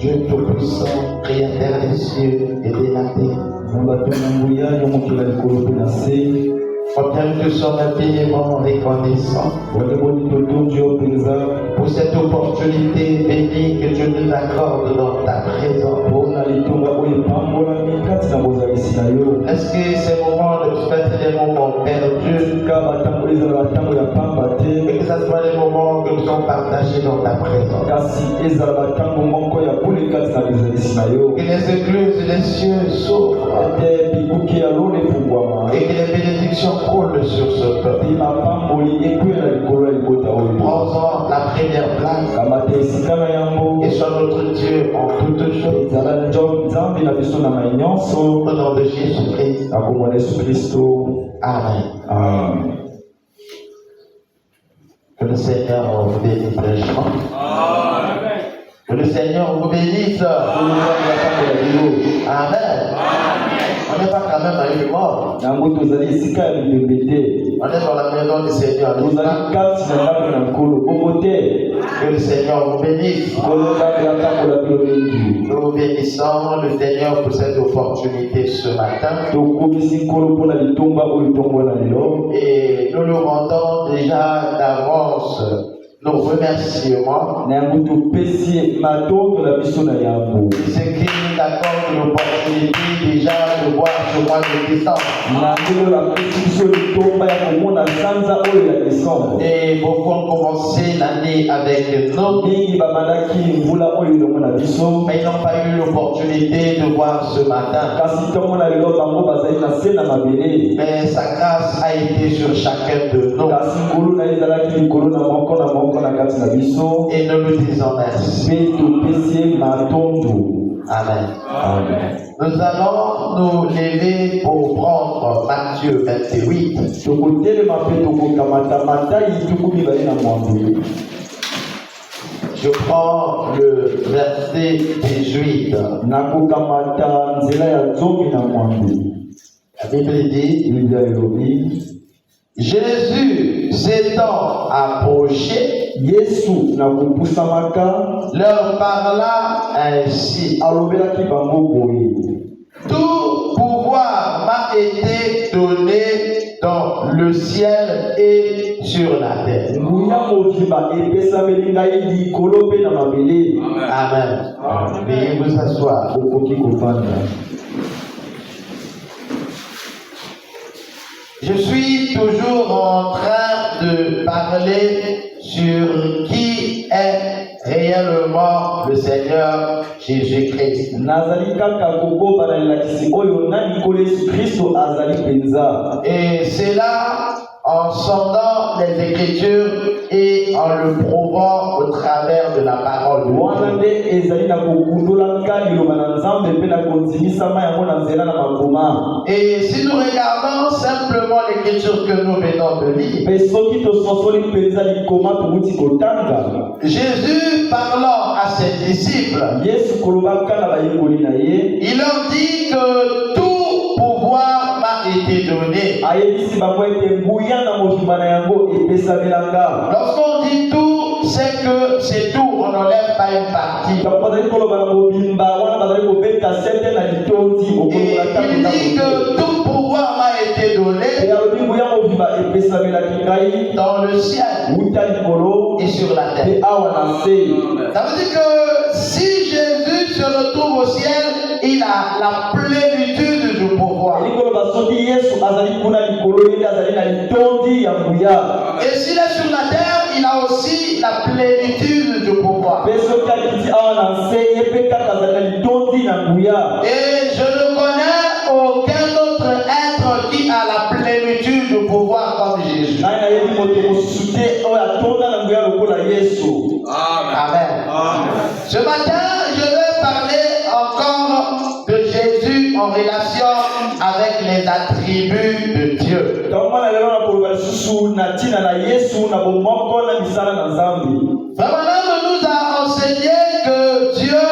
Dieu Tout-Puissant, Créateur des cieux et de la terre. Combien nous sommes infiniment reconnaissants pour cette opportunité bénie que Dieu nous accorde dans ta présence. Est-ce que ces moments ne sont pas des moments perdus, mais que ce soit des moments que nous sommes partagés dans ta présence? Que les écluses des cieux s'ouvrent et que les bénédictions coulent sur ce peuple. Prends-en la première place et sois notre Dieu en toutes choses. Au nom de Jésus-Christ. Amen. Que le Seigneur vous bénisse richement. Que le Seigneur vous bénisse. Amen. On n'est pas quand même à une mort. On est dans la maison du Seigneur. Que le Seigneur vous bénisse. Nous bénissons le Seigneur pour cette opportunité ce matin. Et nous nous rendons déjà d'avance nos remerciements. Ce qui nous accorde l'opportunité déjà de voir ce mois de décembre. Et beaucoup ont commencé l'année avec nous, mais ils n'ont pas eu l'opportunité de voir ce matin. Mais sa grâce a été sur chacun de nous. Et nous lui disons merci. Amen. Nous allons nous lever pour prendre Matthieu 28. Je prends le verset 18. La Bible dit: Jésus s'étant approché, leur parla ainsi: Tout pouvoir m'a été donné dans le ciel et sur la terre. Amen. Veuillez vous asseoir. Je suis toujours en train de parler sur qui est réellement le Seigneur Jésus-Christ. Et c'est là, en sondant les Écritures et en le prouvant au travers de la parole de Dieu. Et si nous regardons simplement l'Écriture que nous venons de lire, Jésus parlant à ses disciples, il leur dit que tout pouvoir m'a été donné. Lorsqu'on dit tout, c'est que c'est tout, on n'enlève pas une partie. Et il dit que tout pouvoir m'a été donné dans le ciel et sur la terre. Ça veut dire que si Jésus se retrouve au ciel, il a la plénitude du pouvoir. Et s'il est sur la terre, il a aussi la plénitude du pouvoir. Et je ne connais aucun autre être qui a la plénitude du pouvoir comme Jésus. Amen. Ce matin, je vais parler encore de Jésus en relation avec les attributs de Dieu. Vraiment, nous a enseigné que Dieu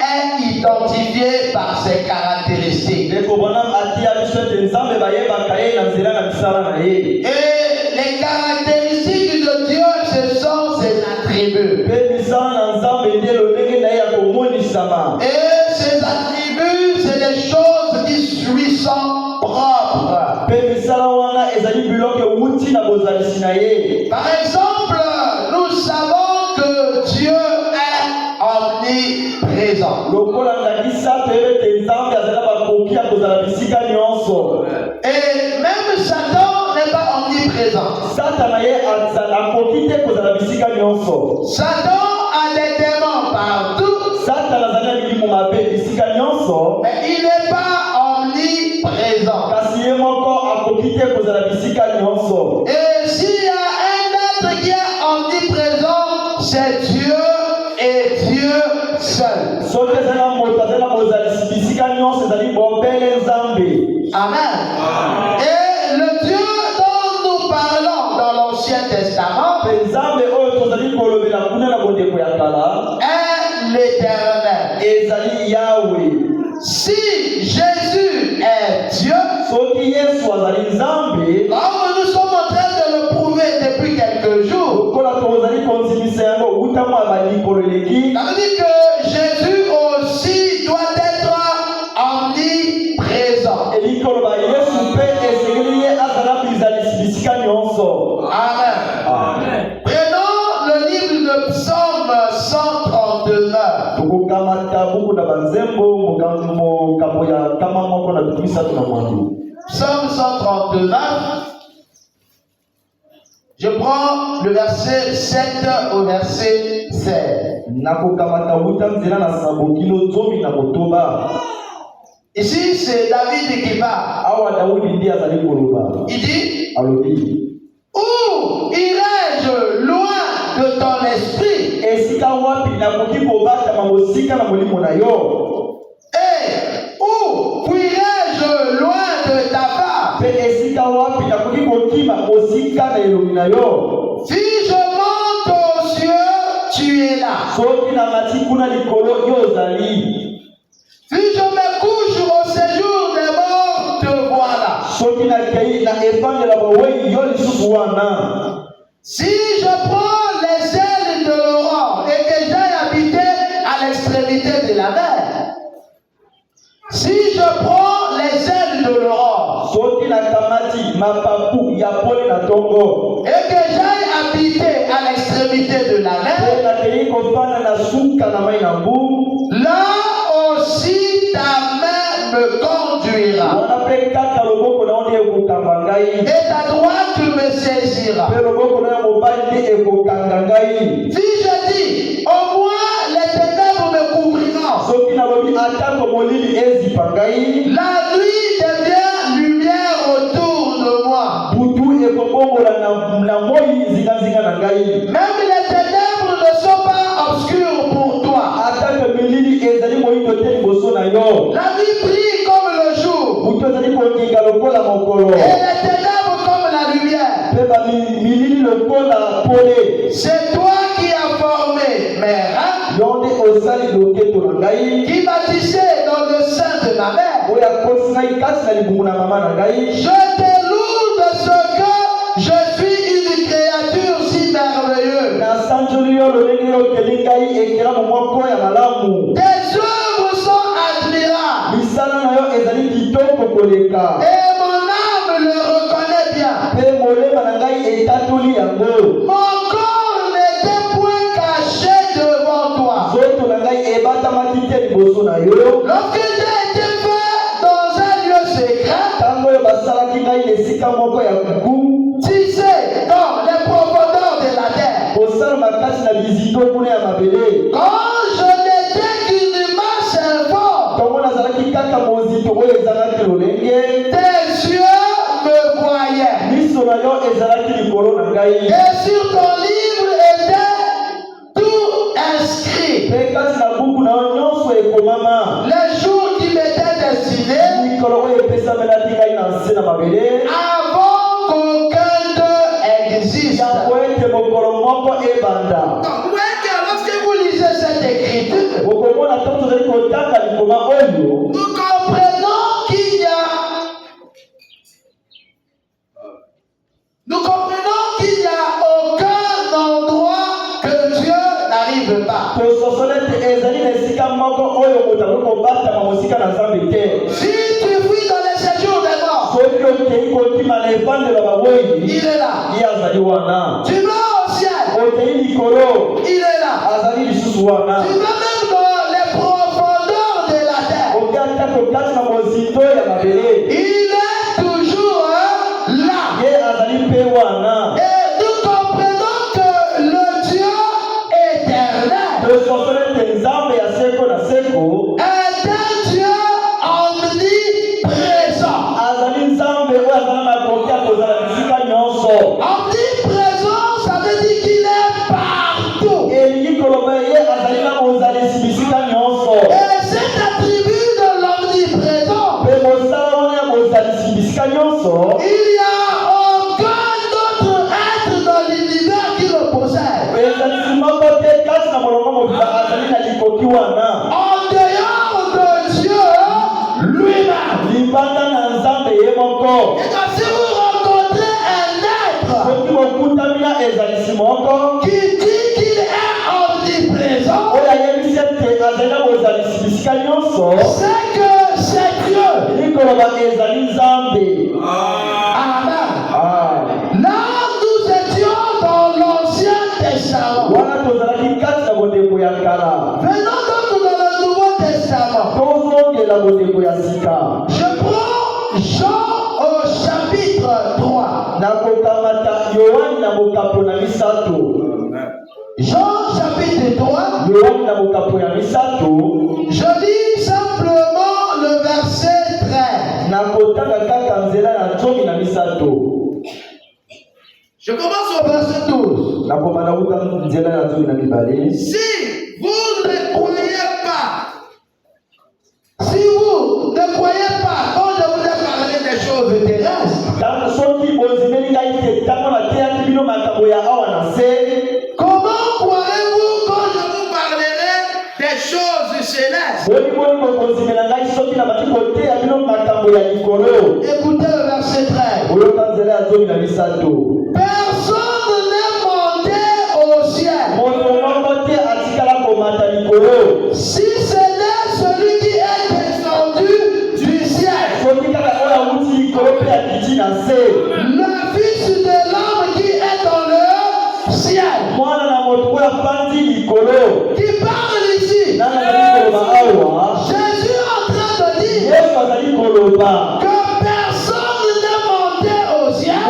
est identifié par ses caractéristiques. Et les caractéristiques de Dieu, ce sont ses attributs. Et ses attributs, c'est des choses qui lui sont propres. Par exemple, nous savons que Dieu est omniprésent. Et même Satan n'est pas omniprésent. Satan a des démons partout. Mais il n'est pas omniprésent. Et s'il y a un être qui est omniprésent, c'est Dieu et Dieu seul. Amen. Et le Dieu dont nous parlons dans l'Ancien Testament est l'Éternel. Si Jésus est Dieu, comme nous sommes en train de le prouver depuis quelques jours, ça veut dire que Jésus aussi doit être omniprésent. Amen. Prenons le livre de Psaume 139. Psaume 139. Je prends le verset 7 au verset 16. Ici, c'est David qui parle. Il dit, où irai-je loin de ton esprit? Et où fuirai-je loin de ta part? Si je monte aux cieux, tu es là. Si je me couche au séjour des morts, te voilà. Si je prends les ailes de l'aurore et que j'aille habiter à l'extrémité de la mer, si je prends les ailes de l'aurore et que j'aille habiter à l'extrémité de la mer, là aussi ta main me conduira et ta droite me saisira. Si je dis, au moins les ténèbres me couvriront, la nuit devient lumière autour de moi. Même les ténèbres ne sont pas obscures pour toi. La nuit brille comme le jour et les ténèbres comme la lumière. C'est toi qui as formé mes reins, qui m'as tissé dans le sein de ma mère. Je te loue de ce que je suis une créature si merveilleuse. Tes œuvres sont admirables et mon âme le reconnaît bien. Mon corps n'était point caché devant toi. Lorsque j'ai été fait dans un lieu secret, tissé dans les profondeurs de la terre, quand je n'étais qu'une masse informe, tes yeux me voyaient. Et sur ton livre était tout inscrit. Les jours qui m'étaient destinés avant qu'aucun d'eux existe. Donc, vous voyez que lorsque vous lisez cette écriture, nous comprenons qu'il n'y a aucun endroit que Dieu n'arrive pas. Si tu fuis dans les séjours des morts, il est là. Tu vas au ciel, il est là. Tu vas même dans les profondeurs de la terre, il est toujours là. Et nous comprenons que le Dieu éternel est un Dieu omniprésent. Omniprésent, ça veut dire qu'il est partout. Et cet attribut de l'omniprésent, il n'y a aucun autre être dans l'univers qui le possède. En dehors de Dieu lui-même. Et quand si vous rencontrez un être qui dit qu'il est omniprésent, c'est que c'est Dieu. Amen. Là, nous étions dans l'Ancien Testament. Venons donc dans le Nouveau Testament. Je prends Jean au chapitre 3. Jean chapitre 3. Je lis simplement le verset 13. Je commence au verset 12. Si vous ne croyez pas, quand je vous ai parlé des choses terrestres, comment croirez-vous quand je vous parlerai des choses célestes? Écoutez le verset 13. Personne n'est monté au ciel, si ce n'est celui qui est descendu du ciel, le Fils de l'homme qui est dans le ciel, qui parle ici. Jésus est en train de dire que personne n'est monté au ciel,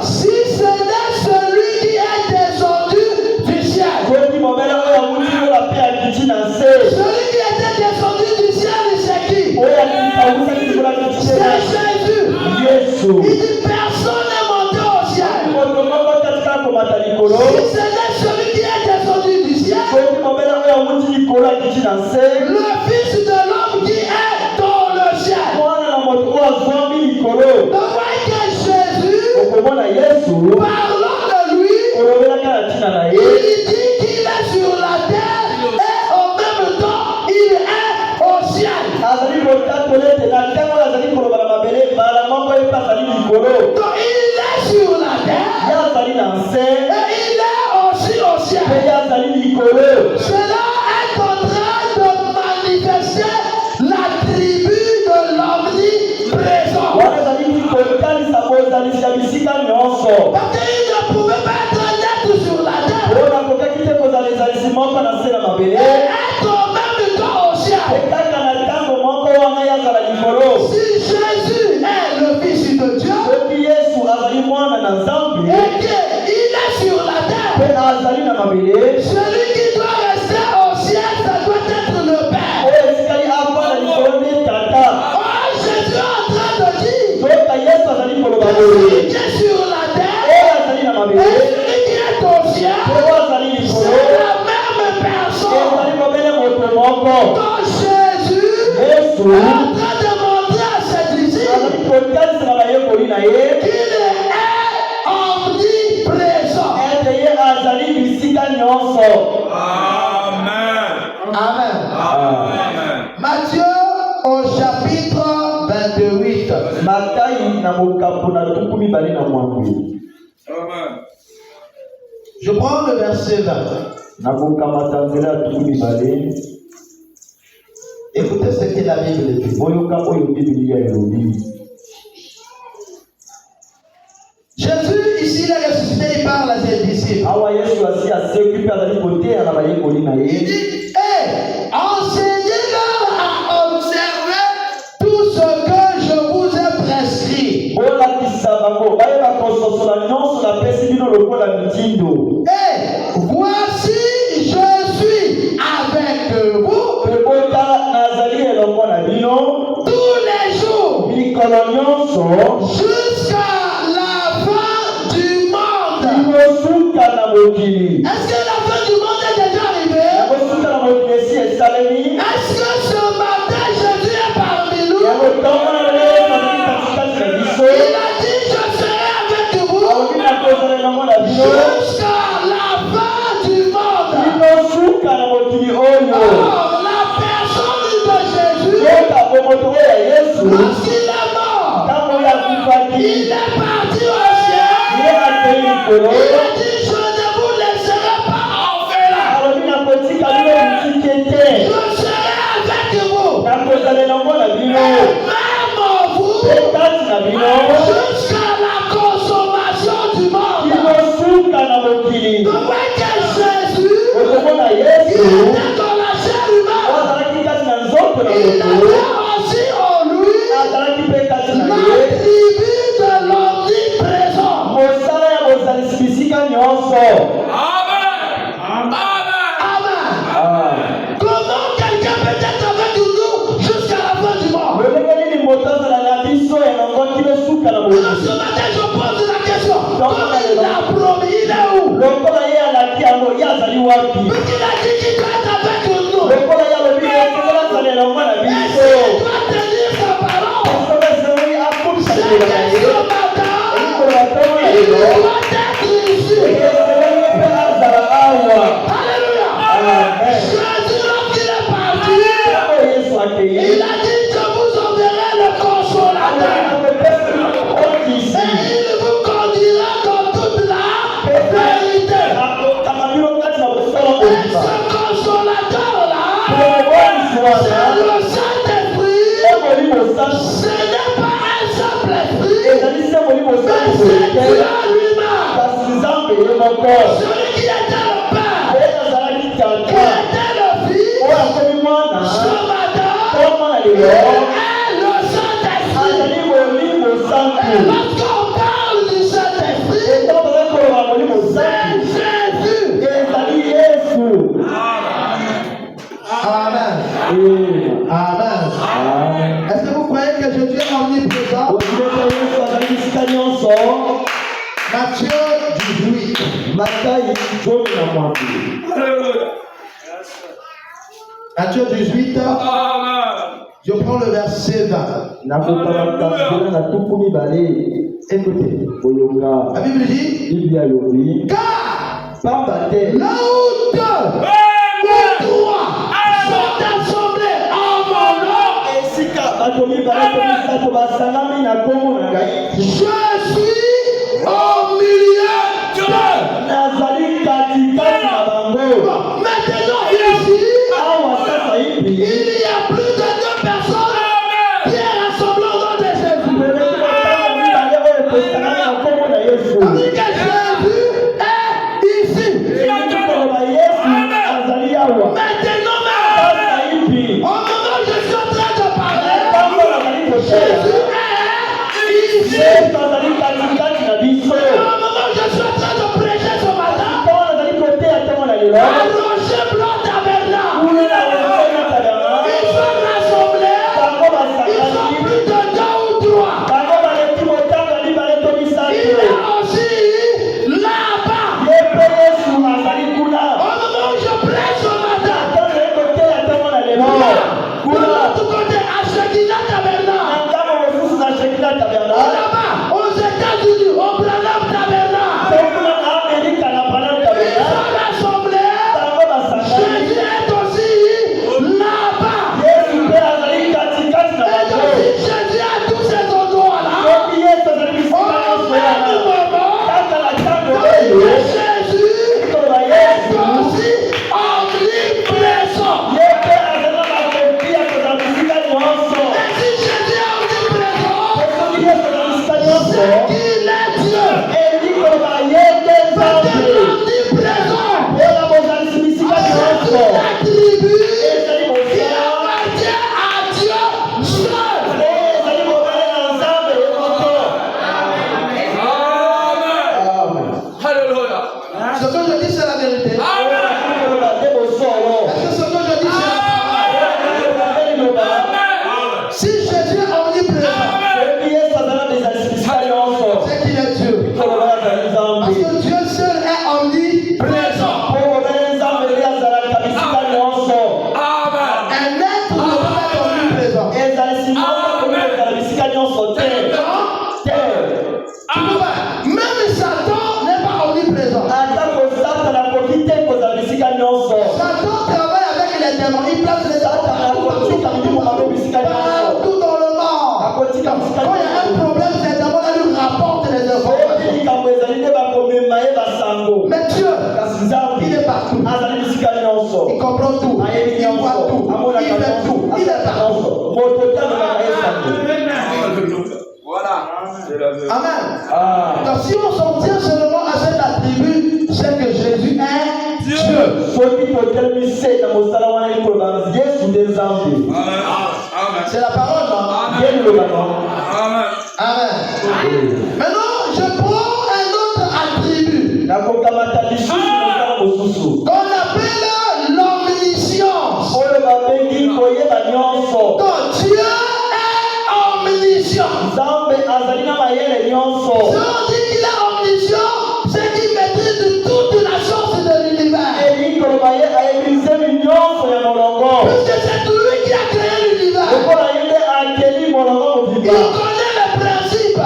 si ce n'est celui qui est descendu du ciel. Celui qui était descendu du ciel, c'est qui? C'est Jésus. Il dit personne n'est monté au ciel, si ce n'est celui qui est descendu du ciel, le Fils de l'homme qui est dans le ciel. Donc voyez que Jésus, parlant de lui, il dit qu'il est sur la terre et en même temps il est au ciel. Donc il est sur la terre et il est aussi au ciel. Cela est en train de manifester l'attribut de l'omniprésent. Parce qu'il ne pouvait pas être net sur la terre et être en même temps au ciel. Si Jésus est le Fils de Dieu et qu'il est sur la terre, celui qui doit rester au ciel, ça doit être le Père. Oh, Jésus est en train de dire que celui qui est sur la terre et celui qui est au ciel, c'est la même personne. Donc Jésus est en train de montrer à ses disciples qu'il est omniprésent. Amen. Matthieu au chapitre 28. Je prends le verset 20. Écoutez ce que la Bible dit. Jésus, ici, il a ressuscité, il parle à ses disciples. Il dit, enseignez-leur à observer tout ce que je vous ai prescrit. Voici, je suis avec vous tous les jours jusqu'à la fin du monde. Est-ce que la fin du monde est déjà arrivée? Est-ce que ce matin Jésus est parmi nous? Il a dit, je serai avec vous jusqu'à la fin du monde. Oh, la personne de Jésus, lorsqu'il est mort, il est parti au ciel. Il a dit, je ne vous laisserai pas orphelins. Je serai avec vous. Et même vous, jusqu'à la consommation du monde. Donc, que Jésus, il était dans la chair humaine. Il avait aussi en lui l'attribut de l'omniprésence. Amen. Comment quelqu'un peut être avec nous jusqu'à la fin du monde? Alors ce matin, je pose la question. Comme il a promis, il est où? Mais qu'il a dit qu'il doit être avec nous. Et s'il doit tenir sa parole, c'est que ce matin, il doit être ici. Alléluia. Jésus, lorsqu'il est parti, il a dit, je vous enverrai le consolateur. Et il vous conduira dans toute la vérité. Et ce consolateur-là, c'est le Saint-Esprit. Ce n'est pas un simple esprit, mais c'est Dieu lui-même. Celui qui était le Père, qui était le Fils, ce matin, est le Saint-Esprit. Et lorsqu'on parle du Saint-Esprit, c'est Jésus. Amen. Amen. Est-ce que vous croyez que Jésus est omniprésent? Matthieu 18. Matthieu 18. Je prends le verset 20. Écoutez. La Bible dit, car là où deux ou trois sont assemblés en mon nom, je suis au milieu d'eux. Maintenant ici, il y a plus de deux personnes qui est rassemblée au nom de Jésus. Tandis que Jésus est ici. Maintenant même, au moment où je suis en train de parler, Jésus est ici. voit tout, il fait tout, il est partout. Voilà. Amen. Donc si on s'en tient seulement à cet attribut, c'est que Jésus est Dieu. C'est la parole, non? Amen. Amen. Maintenant, je prends un autre attribut qu'on appelle l'omniscience. Donc Dieu est omniscient. Si on dit qu'il est omniscient, c'est qu'il maîtrise toute la chose de l'univers. Puisque c'est lui qui a créé l'univers. Il connaît les principes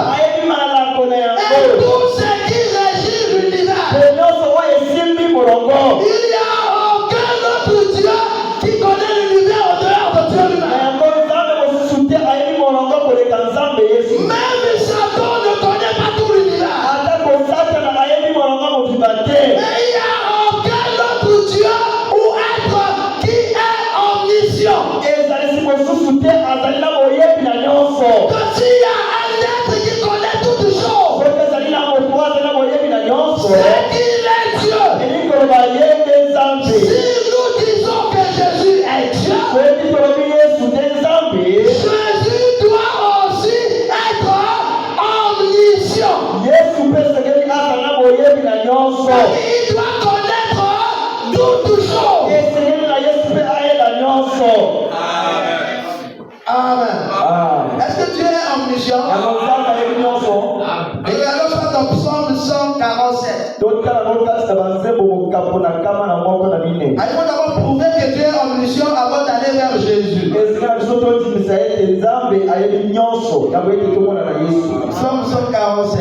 et tout ce qui régit l'univers. Il n'y a aucun autre Dieu qui connaît l'univers en dehors de Dieu lui-même. Même Satan ne connaît pas tout l'univers. Et il n'y a aucun autre Dieu ou être qui est omniscient. Donc s'il y a un être qui connaît toutes choses, c'est qu'il est Dieu. Si nous disons que Jésus est Dieu, Jésus doit aussi être omniscient. Il doit connaître toutes choses. Amen. Est-ce que Dieu est omniscient? Regardons ça dans Psaume 147. Il faut d'abord prouver que Dieu est omniscient avant d'aller vers Jésus. Psaume 147.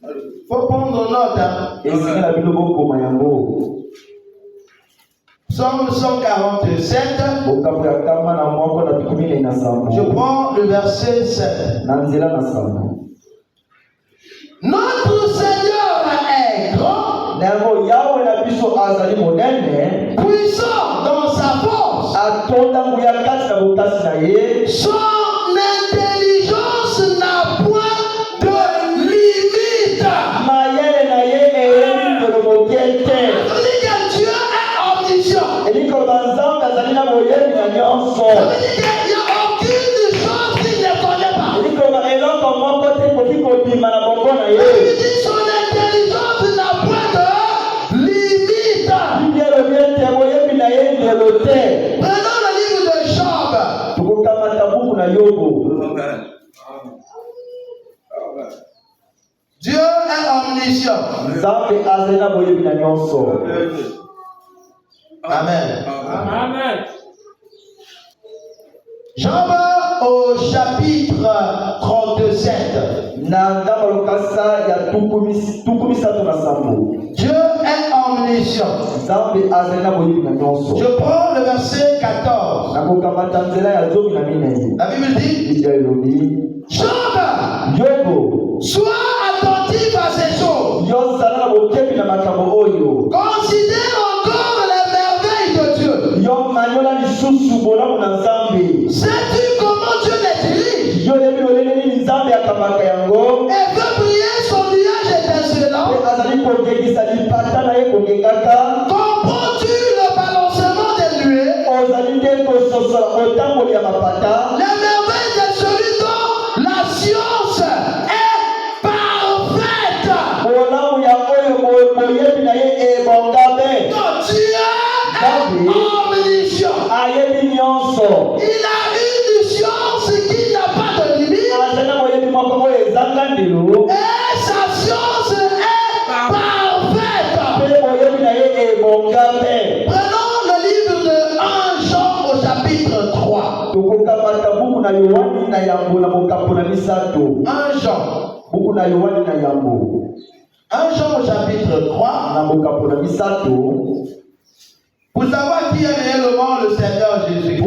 Il faut prendre note. Psaume 147. Je prends le verset 7. Notre Seigneur est grand, puissant dans sa force. Son intelligence n'a point de limite. C'est-à-dire que Dieu est omniscient. Ça veut dire qu'il n'y a aucune chose qu'il ne connaît pas. Il dit son intelligence n'a point de limite. Prenons le livre de Job. Dieu est omniscient. Amen. Amen. Job au chapitre 37. Dieu est omniscient. Je prends le verset 14. La Bible dit, Job, sois attentif à ces choses. Considère encore les merveilles de Dieu. Sais-tu comment Dieu les dirige? Et veut briller son nuage étincelant. Comprends-tu le balancement des nuées? Les merveilles de celui dont la science est parfaite. Donc Dieu est omniscient. Il a une science qui n'a pas de limite. Et sa science est parfaite. Prenons le livre de 1 Jean au chapitre 3. 1 Jean. 1 Jean au chapitre 3. Pour savoir qui est réellement le Seigneur Jésus.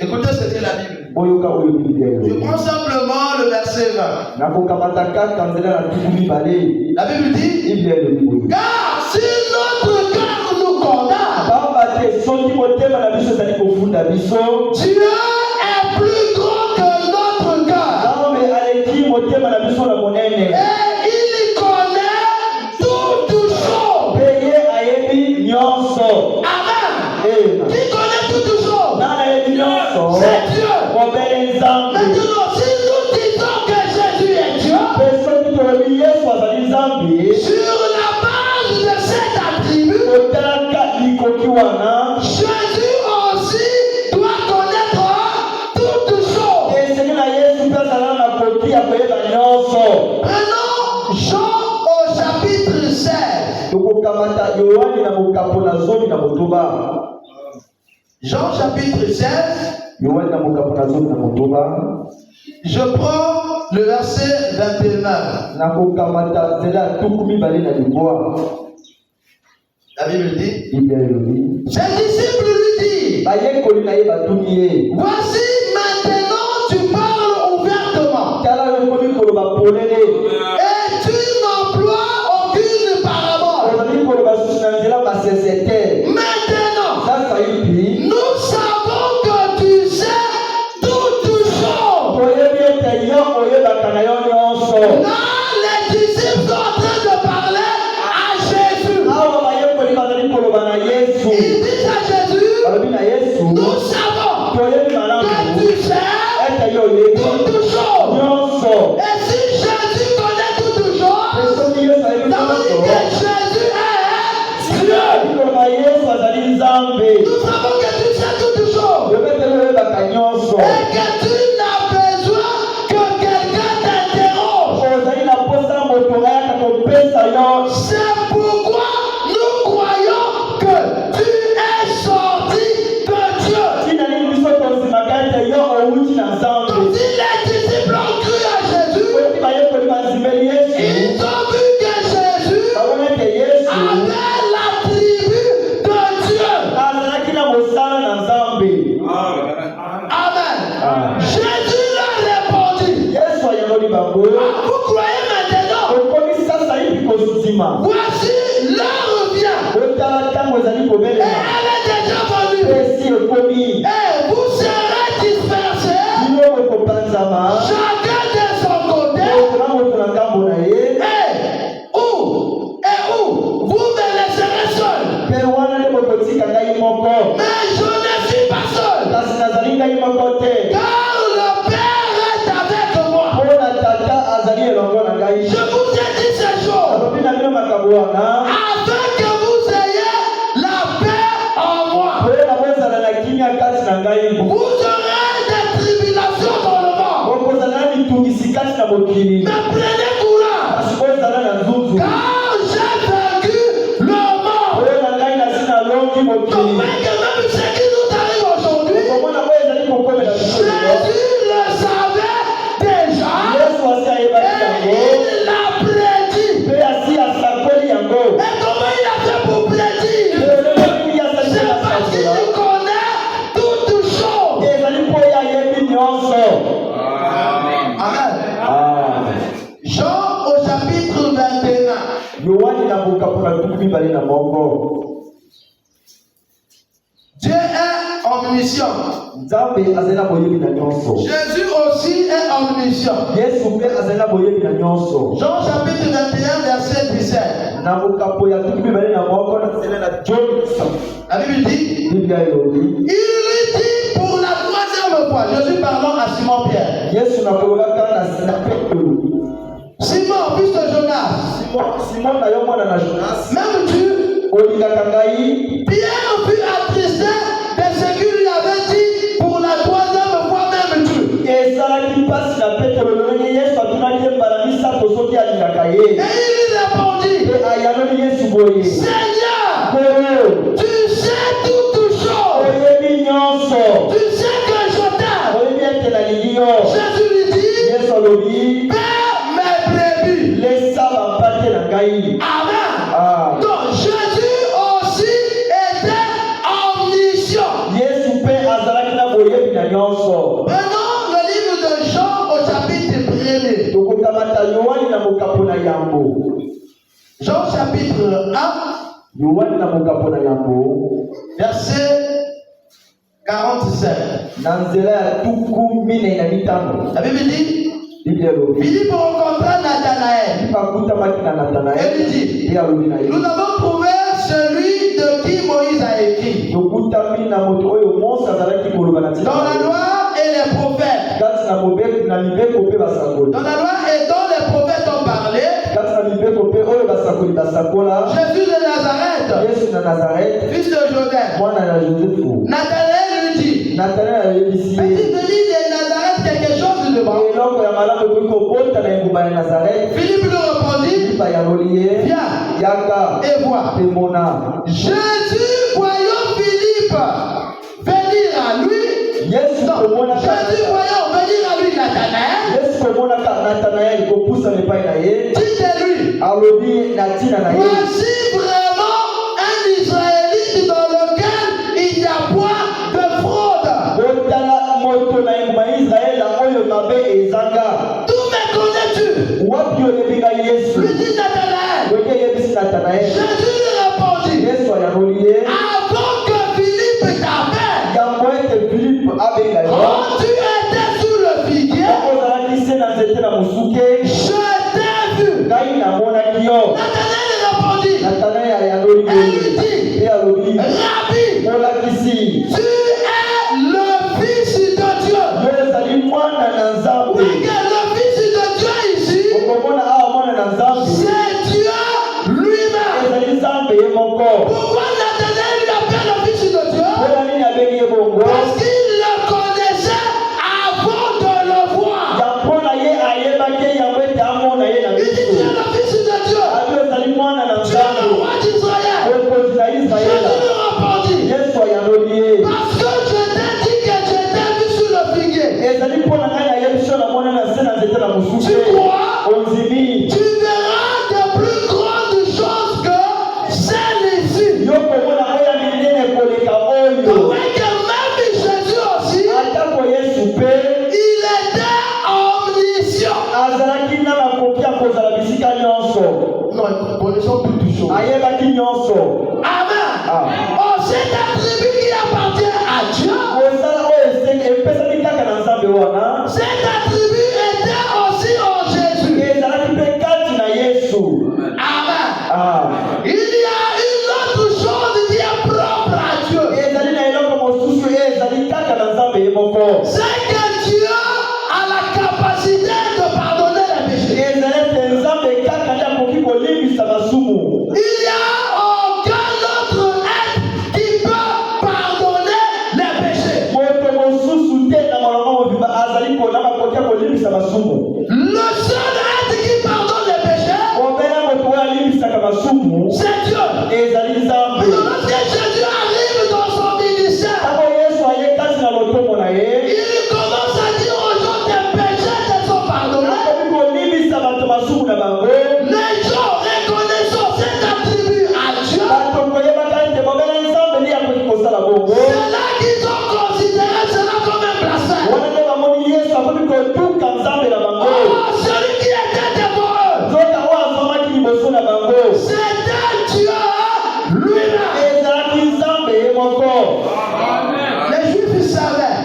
Écoutez ce que la Bible. Je prends simplement le verset 20. La Bible dit, car si notre plus grand que notre cœur. Et il connaît toutes choses. Amen. Qui connaît toutes choses? C'est Dieu. Maintenant, si nous disons que Jésus est Dieu, sur la base de cet attribut, Jésus aussi doit connaître toutes choses. Prenons Jean au chapitre 16. Jean chapitre 16. Je prends le verset 21. La Bible dit, ses disciples lui disent, voici maintenant tu parles ouvertement et tu n'emploies aucune parabole. Maintenant, nous savons que tu sais toutes choses. Là, les disciples sont en train de parler à Jésus. Ils disent à Jésus, nous savons que tu sais toutes choses. Et si Jésus connaît toutes choses, ça veut dire que Jésus est Dieu. Nous savons que tu sais toutes choses. Et que tu n'as besoin que quelqu'un t'interroge. C'est pourquoi nous croyons que tu es sorti de Dieu. Donc si les disciples ont cru à Jésus, ils ont vu que Jésus avait l'attribut de Dieu. Amen. Jésus leur répondit, vous croyez maintenant? Voici l'heure vient. Et elle est déjà venue. Et vous serez dispersés, chacun de son côté. Et où vous me laisserez seul. Mais je ne suis pas seul, car le Père est avec moi. Je vous ai dit ces choses afin que vous ayez la paix en moi. Vous aurez des tribulations dans le monde, mais prenez courage, car j'ai vaincu le monde. Donc même ce qui nous arrive aujourd'hui, Jésus le savait déjà et il l'a prédit. Et comment il a fait pour prédire? C'est parce qu'il connaît toutes choses. Amen. Jean au chapitre 21. Dieu est omniscient. Jésus aussi est omniscient. Jean chapitre 21, verset 17. La Bible dit, il lui dit pour la troisième fois, Jésus parlant à Simon Pierre, Simon, fils de Jonas, même tu, Pierre fut attristé de ce qu'il lui avait dit pour la troisième fois, même tu. Et il répondit, Seigneur, tu sais toutes choses. Tu sais que je t'aime. Jésus lui dit, Père, mes brebis. Amen. Donc Jésus aussi était omniscient. Prenons le livre de Jean au chapitre 1er. Jean chapitre 1, verset 47. La Bible dit, Philippe rencontra Nathanaël. Et lui dit, nous avons trouvé celui de qui Moïse a écrit. Dans la loi et les prophètes. Dans la loi et dont les prophètes ont parlé. Jésus de Nazareth, fils de Joseph. Nathanaël lui dit, est-il venu de Nazareth quelque chose de bon? Philippe lui répondit, viens et vois. Jésus, voyant Philippe venir à lui, Jésus voyant venir à lui Nathanaël, dit à lui, voici vraiment un Israélite dans lequel il n'y a point de fraude. D'où me connais-tu? Lui dit Nathanaël. Jésus lui répondit, avant que Philippe t'appelle, quand tu étais sous le figuier, je t'ai vu. Nathanaël répondit, et lui dit, Rabbi, tu es le Fils de Dieu. Oui, que le Fils de Dieu ici, c'est Dieu lui-même. Pourquoi Nathanaël l'appelle le Fils de Dieu? Parce qu'il le connaissait avant de le voir. Il dit, tu es le Fils de Dieu. Tu es le roi d'Israël. Jésus lui répondit, parce que je t'ai dit que je t'ai vu sous le figuier. Tu crois? Tu verras de plus grandes choses que celles ici. Donc que même Jésus aussi, il était omniscient. Non, connaissons toutes choses. Amen. Oh, cette attribut qui appartient à Dieu, cet attribut était aussi en Jésus. Amen. Il y a une autre chose qui est propre à Dieu. C'est que Dieu a la capacité de pardonner les péchés. Il n'y a aucun autre être qui peut pardonner les péchés. Le seul être qui pardonne les péchés, c'est Dieu. Mais lorsque Jésus arrive dans son ministère, il commence à dire aux gens, tes péchés te sont pardonnés. Les gens reconnaissant cet attribut à Dieu, c'est là qu'ils ont considéré cela comme un blasphème. Oh, celui qui était devant eux, c'était Dieu lui-même. Les Juifs savaient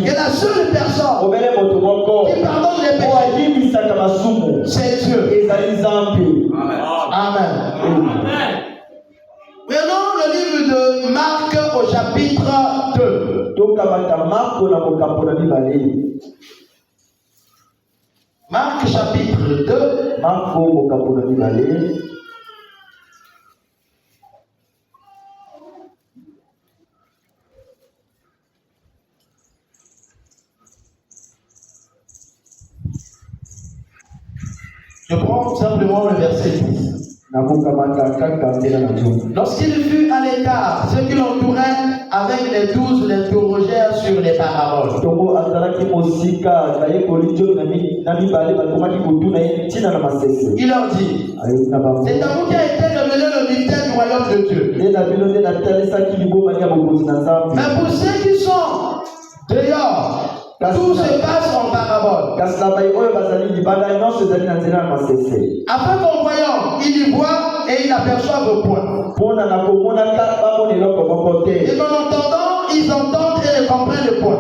que la seule personne qui pardonne les péchés, c'est Dieu. Amen. Prenons le livre de Marc au chapitre 2. Marc chapitre 2. Je prends simplement le verset 10. Lorsqu'il fut à l'écart, ceux qui l'entouraient avec les 12 l'interrogèrent sur les paraboles. Il leur dit, c'est à vous qui a été révélé le mystère du royaume de Dieu. Mais pour ceux qui sont dehors, tout se passe en parabole. Afin qu'en voyant, il y voit et il aperçoit vos points. Et qu'en entendant, ils entendent et ne comprennent point.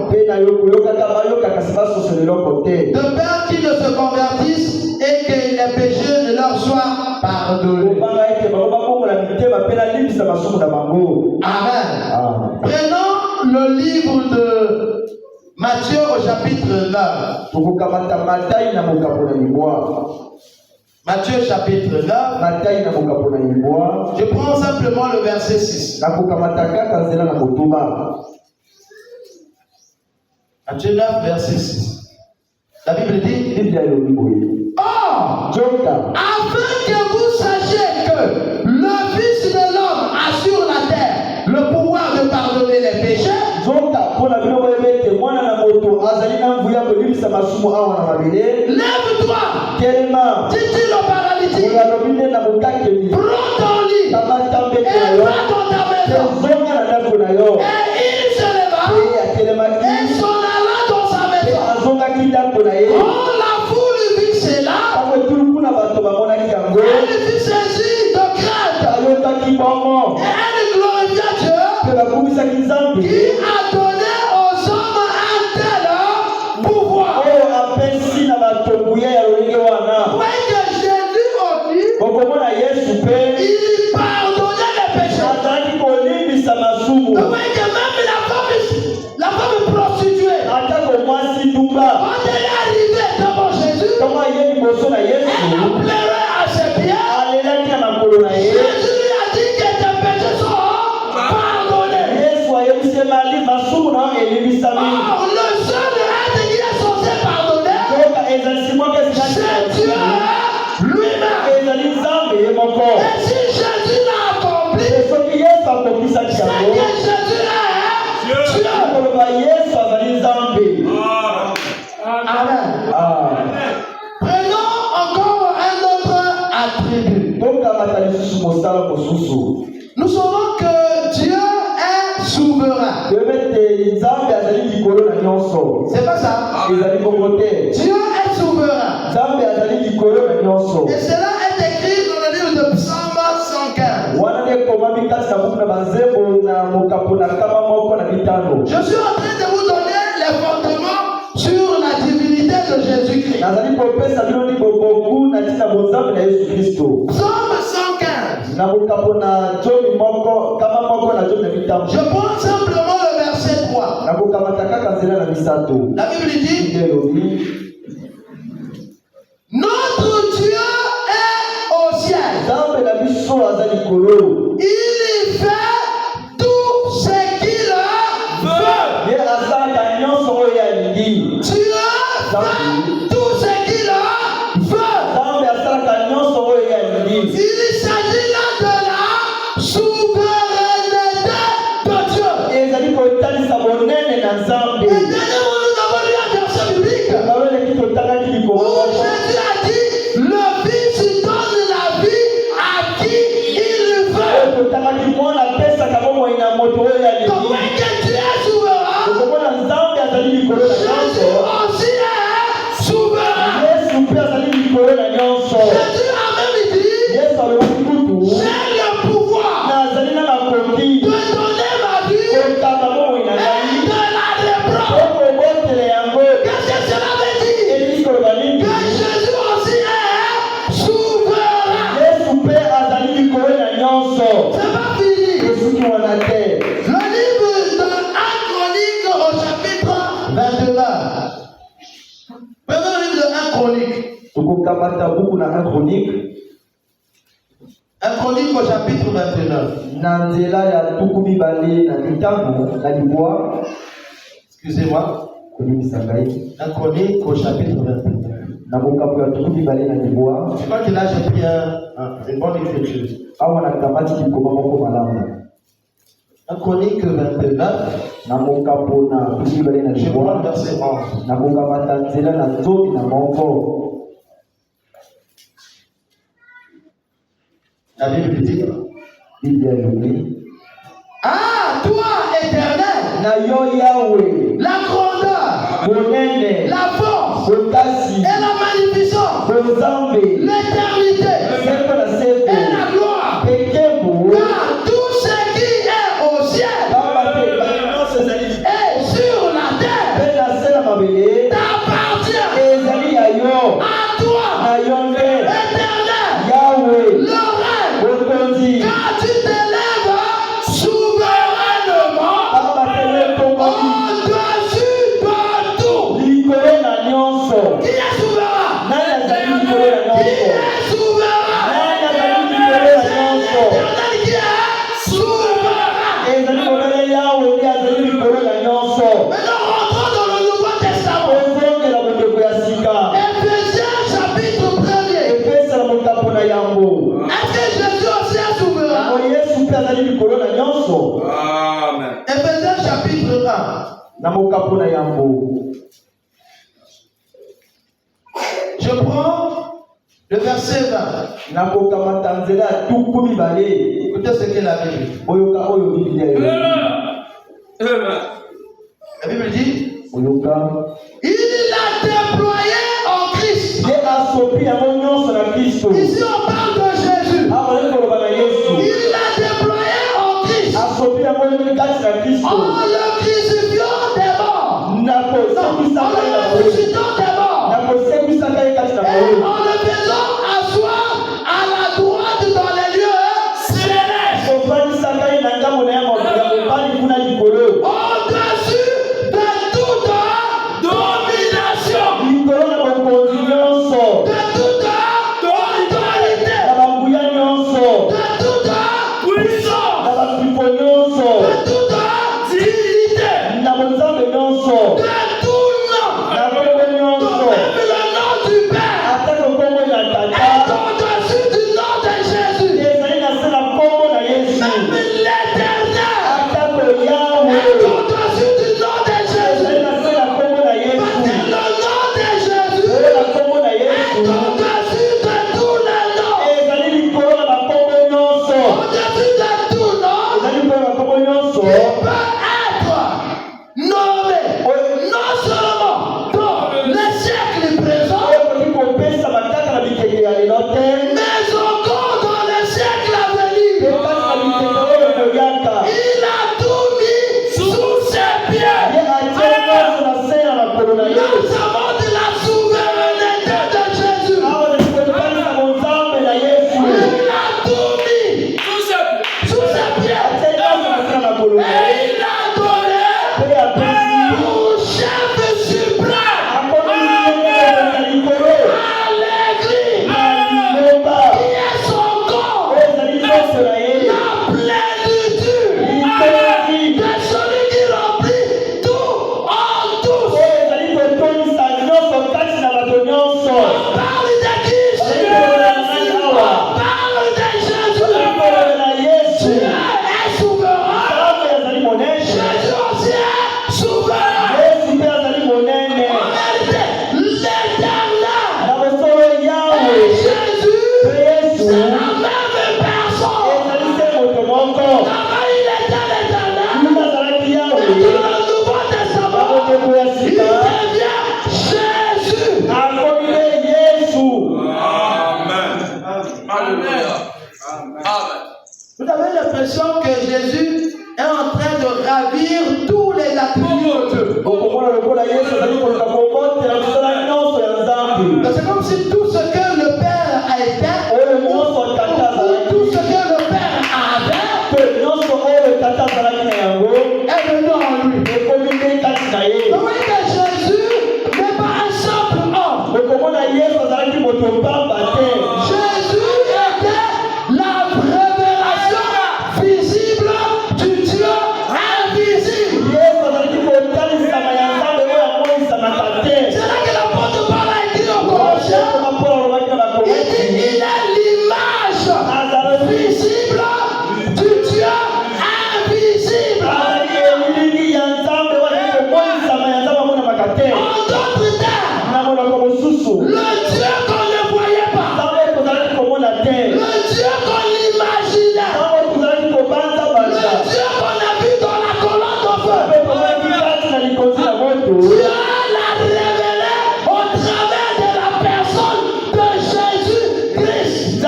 De peur qu'ils ne se convertissent et que les péchés ne leur soient pardonnés. Amen. Prenons le livre de Matthieu au chapitre 9. Matthieu chapitre 9. Je prends simplement le verset 6. Matthieu 9, verset 6. La Bible dit: Or, afin que vous sachiez que le Fils de l'homme a sur la terre le pouvoir de pardonner les péchés, lève-toi, dit-il au paralytique, prends ton lit et va dans ta maison. Et il se leva et s'en alla dans sa maison. Quand la foule vit cela, elle fut saisie de crainte et elle glorifia Dieu qui a donné aux hommes un tel pouvoir. Ouais, que Jésus aussi, il pardonnait les péchés. Ouais, que même la femme prostituée, quand elle est arrivée devant Jésus, elle a pleuré à ses pieds. Jésus lui a dit que tes péchés sont pardonnés. Or, le seul être qui est censé pardonner, c'est Dieu lui-même. Et si Jésus l'a accompli, c'est que Jésus est Dieu. Amen. Prenons encore un autre attribut. Nous savons que Dieu est souverain. C'est pas ça? Dieu est souverain. Et cela est écrit dans le livre de Psaume 115. Je suis en train de vous donner les fondements sur la divinité de Jésus-Christ. Psaume 115. Je prends simplement le verset 3. La Bible dit: Notre Dieu est au ciel. Il fait tout ce qu'il veut. Dieu fait tout ce qu'il veut. Il s'agit là de la souveraineté de Dieu. Et dernièrement, nous avons lu un verset biblique où Jésus a dit: le Fils donne la vie à qui il veut. Comment est-ce que tu es souverain? Jésus aussi est souverain. Jésus a même dit: j'ai le pouvoir de donner ma vie et de la reprendre. Qu'est-ce que cela veut dire? Que Jésus aussi est souverain. C'est pas fini. Le livre de 1 Chronique au chapitre 29. Prenons le livre de 1 Chronique. 1 Chronique au chapitre 29. Excusez-moi. 1 Chronique au chapitre 29. Je crois que là j'ai pris une bonne écriture. 1 Chronique 29. Je prends le verset 11. La Bible dit: Ah, toi, éternel, la grandeur, la force et la magnificence, l'éternité et la gloire, car tout ce qui est au ciel et Amen. Éphésiens chapitre 1. Je prends le verset 20. Écoutez ce qu'est la Bible. La Bible dit, il a déployé en Christ. Ici on parle de Jésus. Il a déployé en Christ. En le crucifiant des morts. En le ressuscitant des morts. Et en le faisant asseoir à la droite dans les lieux célestes. Au-dessus de toute domination. De toute autorité. De toute puissance. De toute dignité. De tout nom. Même le nom du Père. Est au-dessus du nom de Jésus. Même l'Éternel est au-dessus du nom de Jésus. Parce que le nom de Jésus est au-dessus de tous les noms. Au-dessus de tout nom, il peut être nommé non seulement dans les siècles présents, mais encore dans les siècles à venir. Il a tout mis sous ses pieds. Nous avons de la souveraineté de Jésus. Il a tout mis sous ses pieds. Et il a donné pour chef suprême à l'Église, qui est son corps, la plénitude de celui qui remplit tout en tous. On parle de Christ, on parle de Jésus. Dieu est souverain, Jésus aussi est souverain. En réalité, l'Éternel et Jésus, c'est la même personne. D'abord, il était l'Éternel. Et dans le Nouveau Testament, il devient Jésus. Vous avez l'impression que Jésus est en train de ravir tous les attributs de Dieu. C'est comme si tout ce que le Père a été, tout ce que le Père avait, est venu en lui. Vous voyez que Jésus n'est pas un simple homme. Jésus était la révélation visible du Dieu invisible. C'est là que l'apôtre Paul a écrit aux Colossiens. Il dit il est l'image visible du Dieu invisible. En d'autres termes, le Dieu qu'on ne voyait pas, le Dieu qu'on imaginait, le Dieu qu'on a vu dans la colonne de feu, Dieu l'a révélé au travers de la personne de Jésus-Christ.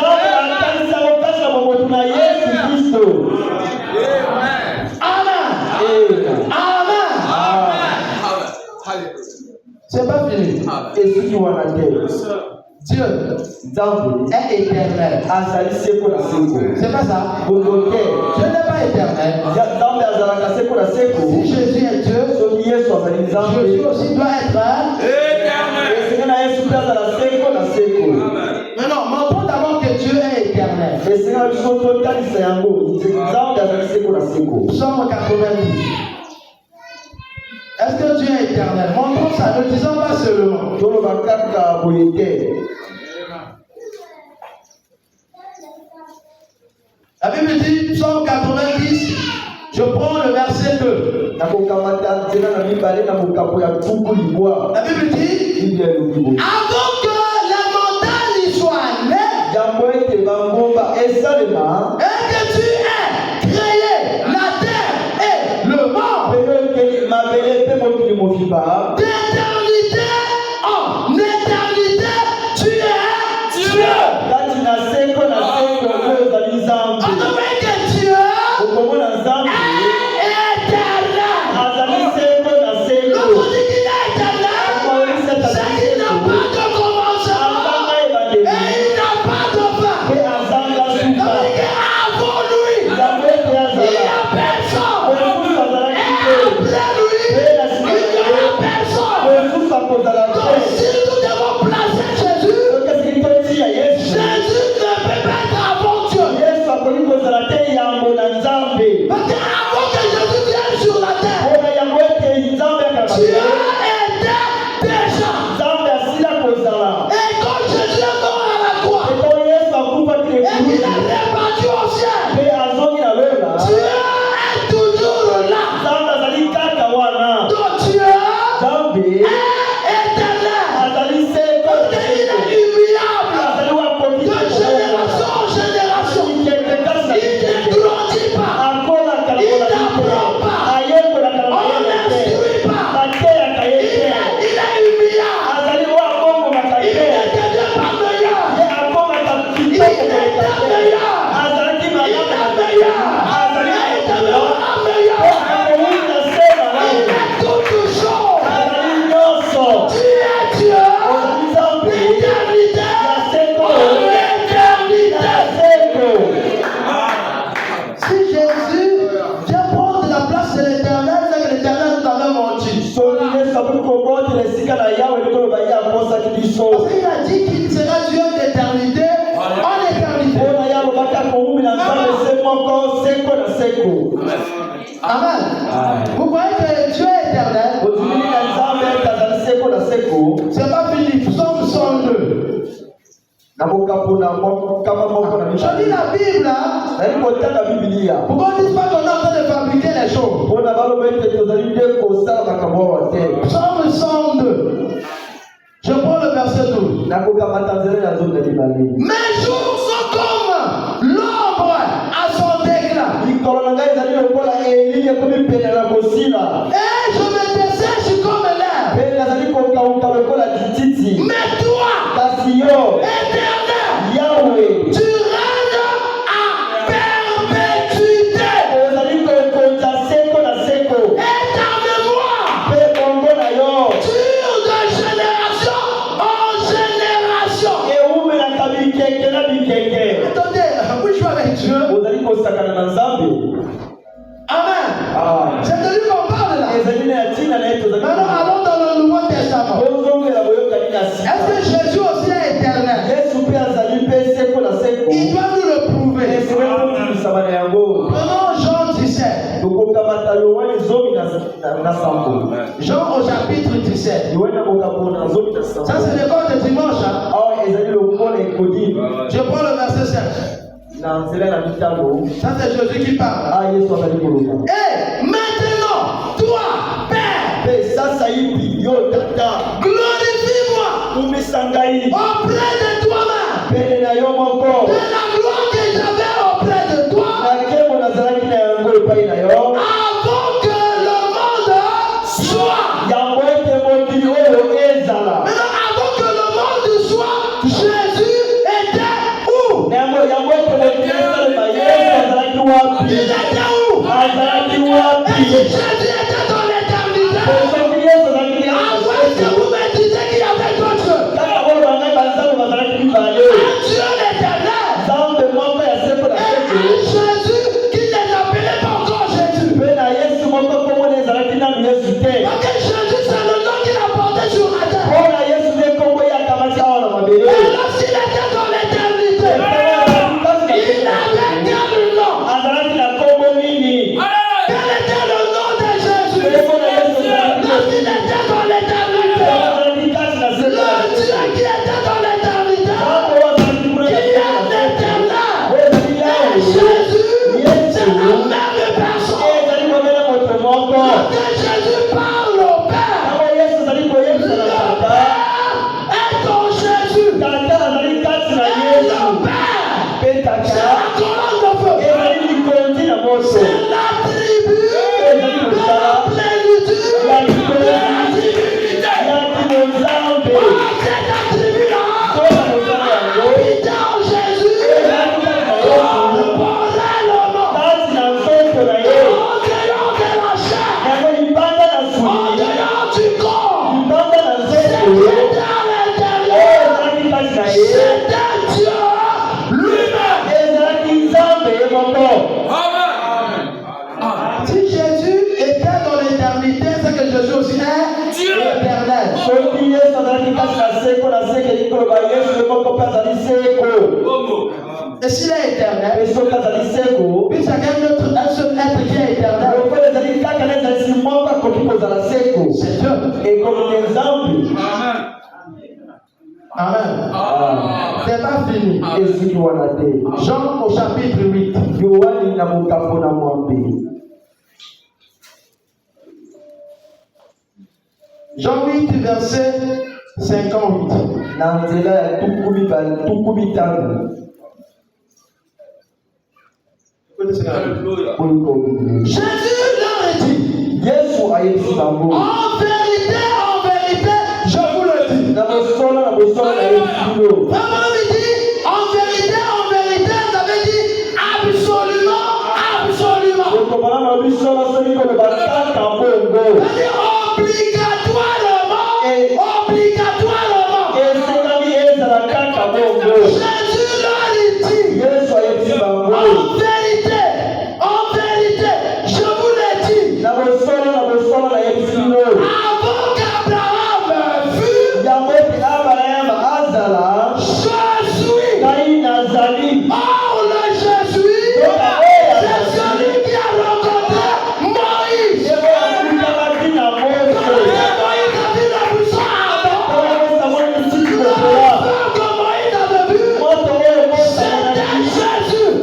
Amen. Amen. C'est pas fini. Dieu est éternel. C'est pas ça. Dieu n'est pas éternel. Si Jésus est Dieu, Jésus aussi doit être mais non, montrons d'abord que Dieu est éternel. Psaume 90. Est-ce que Dieu est éternel? Montrons ça, ne disons pas seulement. La Bible dit, Psaume 90. Je prends le verset 2. La Bible dit, avant que la montagne soit née, et que tu aies créé la terre et le monde, d'éternité en éternité, tu es Dieu. On dirait que Dieu est éternel. Lorsqu'on dit qu'il est éternel, c'est qu'il n'a pas de commencement et il n'a pas de fin. C'est-à-dire qu'avant lui, il n'y a personne. Et après lui, il n'y aura personne. Donc si nous devons placer Jésus, Jésus ne peut pas être avant Dieu. Parce qu'avant que Jésus vienne sur la terre, Dieu était déjà. Et quand Jésus est mort à la croix, et qu'il a répandu au ciel, Dieu est toujours là. Donc Dieu est éternel. Parce qu'il est immuable. De génération en génération. Il ne grandit pas. Il n'apprend pas. On n'instruit pas. Il est immuable. Il ne devient pas meilleur. Il était meilleur. Il est meilleur. Il demeurera meilleur. Il est toute chose. Tu es Dieu. L'éternité. Si Jésus vient prendre la place de l'éternel, c'est que l'éternel nous avait menti. Parce qu'il a dit qu'il sera Dieu d'éternité en éternité. Amen. Vous croyez que Dieu est éternel? C'est pas fini. Psaume 102. Je lis la Bible. Pourquoi on ne dit pas qu'on est en train de fabriquer les choses? Psaume 102. Je prends le verset 12. Mes jours sont comme l'ombre à son déclin. Et je me dessèche comme l'air. Mais toi, éternel, tu règnes à perpétuité. Et ta mémoire dure de génération en génération. Attendez, vous jouez avec Dieu. Amen. C'est de lui qu'on parle là. Maintenant, allons dans le Nouveau Testament. Est-ce que Jésus aussi est éternel? Il doit nous le prouver. Prenons Jean 17. Jean au chapitre 17. Ça, c'est l'école de dimanche. Hein? Je prends le verset 5. Ça, c'est Jésus qui parle. Et maintenant, toi, Père, glorifie-moi auprès de toi-même de la gloire que j'avais auprès de toi avant que le monde soit. Maintenant, avant que le monde soit, Jésus était où? Il était où? Et si Jésus était dans l'éternité, avant que vous me disiez qu'il y avait d'autres, un Dieu l'éternel, et un Jésus qui les appelait pas encore Jésus. Parce que Jésus, c'est le nom qu'il a porté sur la terre. Et lorsqu'il était dans l'éternité, il avait quel nom? Quel était le nom de Jésus? Lorsqu'il était dans l'éternité, le Dieu qui était dans l'éternité, qui est éternel, et Jésus, c'est la même personne. Et s'il est éternel, puis chacun d'autre, un seul être qui est éternel, c'est Dieu. Amen. C'est pas fini. Jean au chapitre 8. Jean 8, verset 58. Jésus leur a dit, en vérité, je vous le dis. Vraiment, il dit, en vérité, ça veut dire absolument. Obligatoirement. Jésus leur dit, en vérité, je vous le dis. Avant qu'Abraham fût, or le je suis, c'est celui qui a rencontré Moïse. Moïse a vu le buisson ardent. Le feu que Moïse avait vu, c'était Jésus.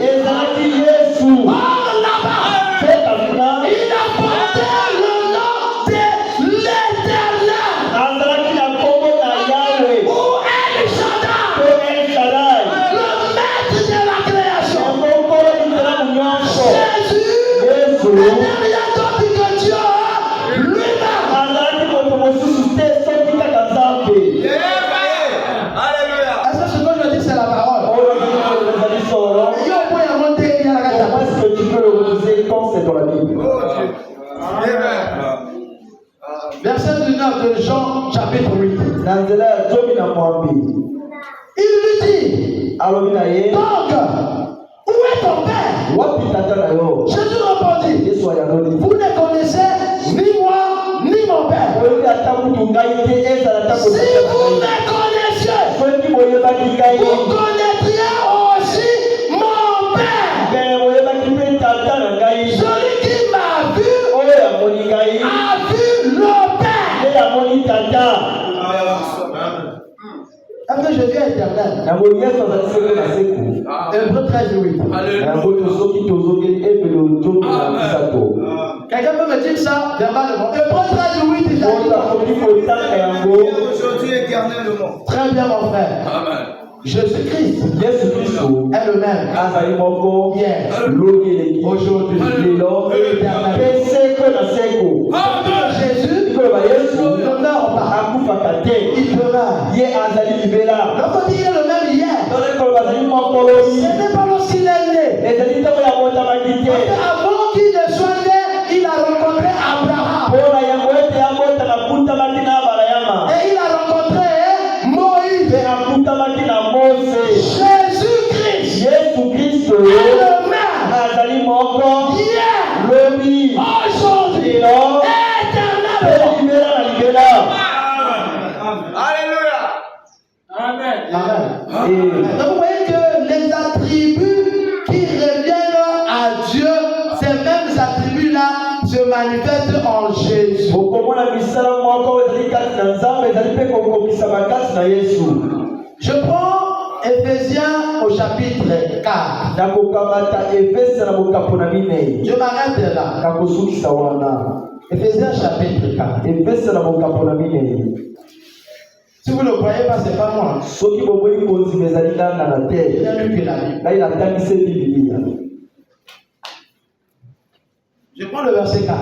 Or là-bas, il a porté le nom de l'Éternel. Ou El Shaddai, le maître de la création. Jésus, le dernier homme que Dieu lui-même. Est-ce que ce que je dis, c'est la parole? Est-ce que tu peux le refuser quand c'est dans la Bible? Verset 19 de Jean chapitre 8. Il lui dit, donc, où est ton père? Jésus répondit, vous ne connaissez ni moi ni mon père. Si vous me connaissiez, vous connaîtriez aussi mon père. Celui qui m'a vu a vu le père. Est-ce que je dis éternel? Hébreux 13:8. Quelqu'un peut me dire ça verbalement? Hébreux 13:8, il a dit. Très bien, mon frère. Amen. Jésus-Christ est le même. Hier, aujourd'hui, Jésus ne meurt pas. Il demeure. Donc on dit il est le même hier. Ce n'est pas lorsqu'il est né. Avant qu'il ne soit né, il a rencontré Abraham. Et il a rencontré Moïse. Jésus-Christ est le même. Hier, aujourd'hui, éternellement. Alléluia. Amen. Amen. Donc vous voyez que les attributs qui reviennent à Dieu, ces mêmes attributs-là se manifestent en Jésus. Je prends Éphésiens au chapitre 4. Je m'arrête là. Éphésiens chapitre 4. Si vous ne le croyez pas, ce n'est pas moi. Je n'ai lu que la Bible. Je prends le verset 4.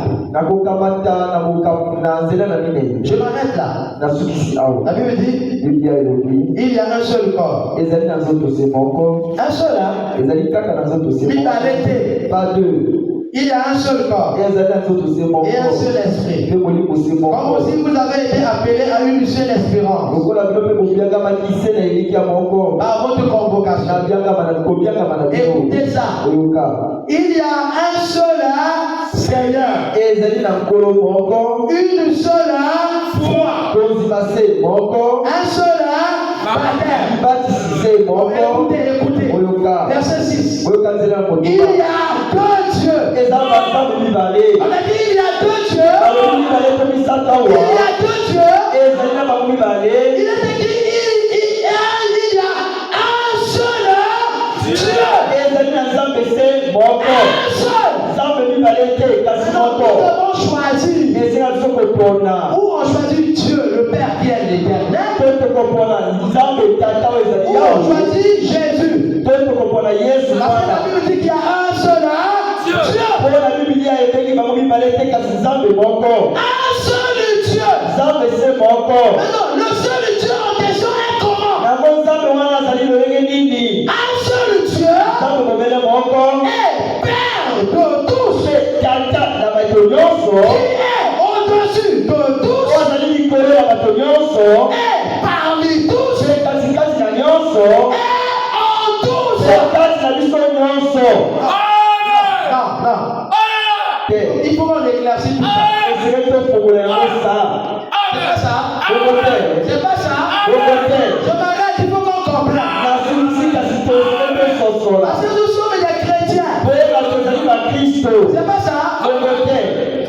Je m'arrête là. La Bible dit, il y a un seul corps. Un seul, hein? Pas deux. Il y a un seul corps et un seul esprit. Comme aussi vous avez été appelés à une seule espérance par votre convocation. Écoutez ça. Il y a un seul Seigneur, une seule foi, un seul Écoutez. Verset 6. Il y a deux dieux. On a dit il y a deux dieux. Il y a deux dieux. Il est écrit il y a un seul Dieu. Nous devons choisir. Ou on choisit Dieu, le Père qui est l'éternel. Ou on choisit Jésus. La Bible dit qu'il y a un seul Dieu. Un seul Dieu. Maintenant, le seul Dieu en question est comment? Un seul Dieu est Père de tous. Qui est au-dessus de tous. Et parmi tous. Et en tous. Non. Il faut qu'on éclaircisse tout ça. C'est pas ça. Je m'arrête, il faut qu'on comprenne. Parce que nous sommes des chrétiens. C'est pas ça.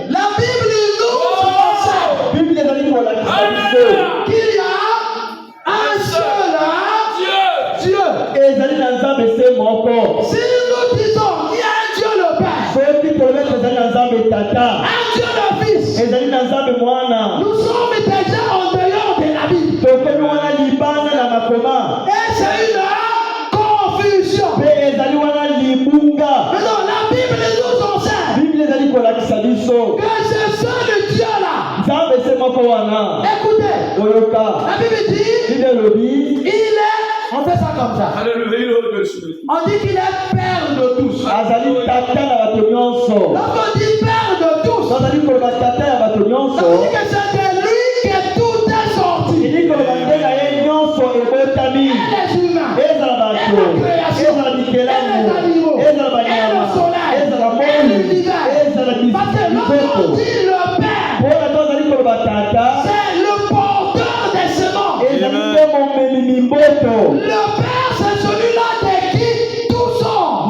La Bible nous enseigne qu'il y a un seul Dieu. Si nous disons qu'il y a un Dieu le Père, un Dieu le Fils, nous sommes déjà en dehors de la Bible. Et c'est une confusion. Maintenant, la Bible nous enseigne que ce seul Dieu-là, écoutez, la Bible dit, il est, on fait ça comme ça. On dit qu'il est Père de tous. Lorsqu'on dit Père de tous, ça veut dire que c'est de lui que tout est sorti. Et les humains, et la création, et les animaux, et le soleil, et l'univers. Parce que lorsqu'on dit le Père, c'est le porteur des semences. Le Père, c'est celui-là de qui tout sort.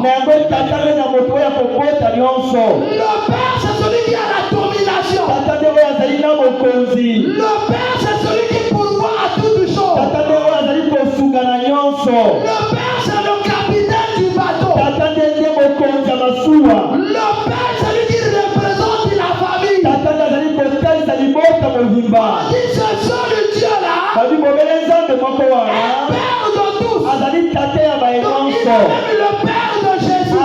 Le Père, c'est celui qui a la domination. Le Père, c'est celui qui pourvoit à toutes choses. Le Père, c'est le capitaine du bateau. Le Père, c'est celui qui représente la famille. On dit ce seul Dieu-là est Père de tous. Donc il est même le Père de Jésus.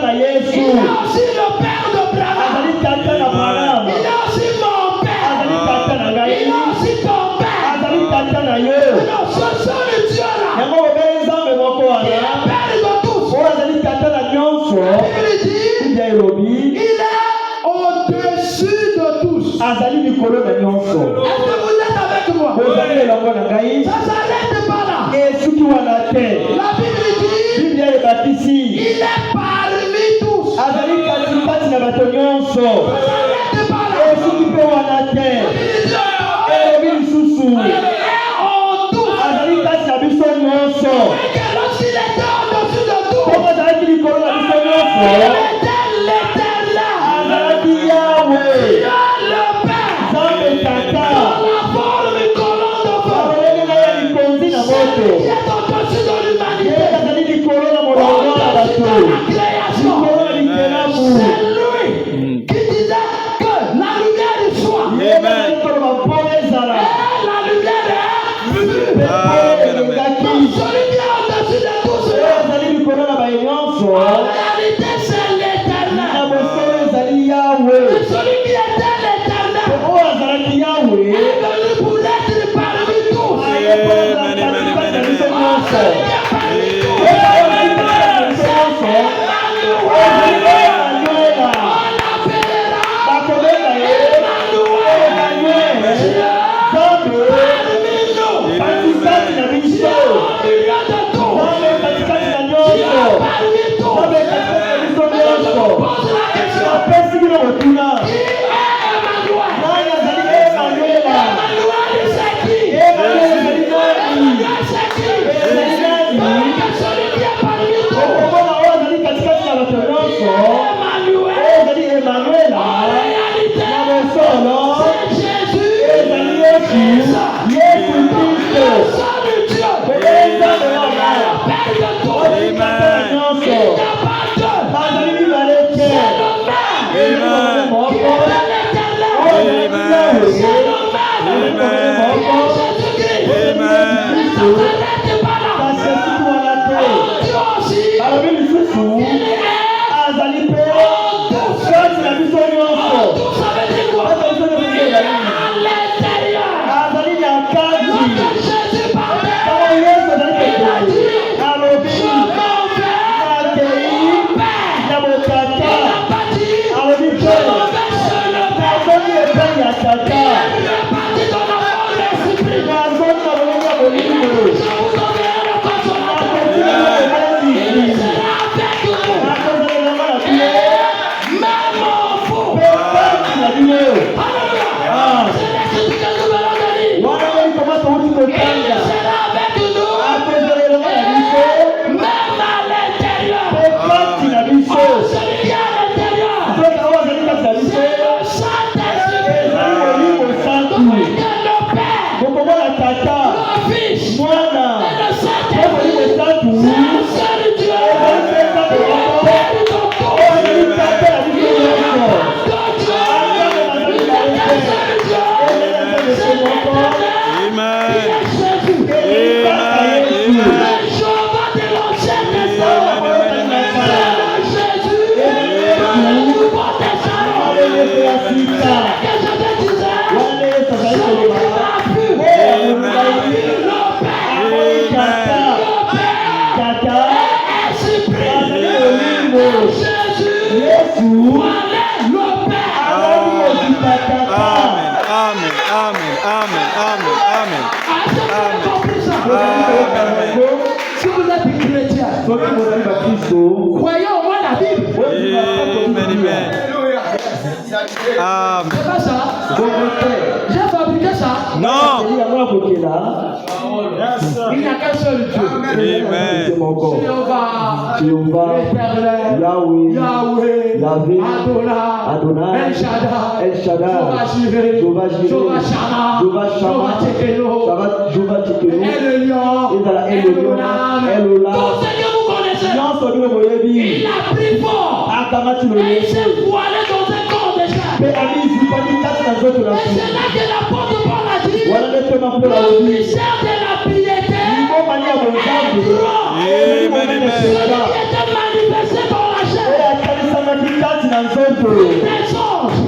Il est aussi le Père de Branham. Il est aussi mon Père. Il est aussi ton Père. Alors ce seul Dieu-là, il est Père de tous. La Bible dit, il est au-dessus de tous. Est-ce que vous êtes avec moi? Ça s'arrête pas là. La Bible dit, il est parmi tous. Ça s'arrête pas là. La Bible dit, il est en tous. Et que lorsqu'il était au-dessus de tout, il était l'éternel. Si vous êtes chrétien, croyez au moins la Bible. C'est pas ça. J'ai fabriqué ça. Non. Il n'y a qu'un seul Dieu. Jéhovah, Éternel, Yahweh, Adonai, El Shaddai, Jehovah Shammah, Jehovah Tsekeno, El Elyon, El Olam. Tout ce que vous connaissez. Il a pris fort. Et il s'est voilé dans un corps de chair. Et c'est là que l'apôtre Paul a dit le mystère de la piété celui qui était manifesté dans la chair. Des anges.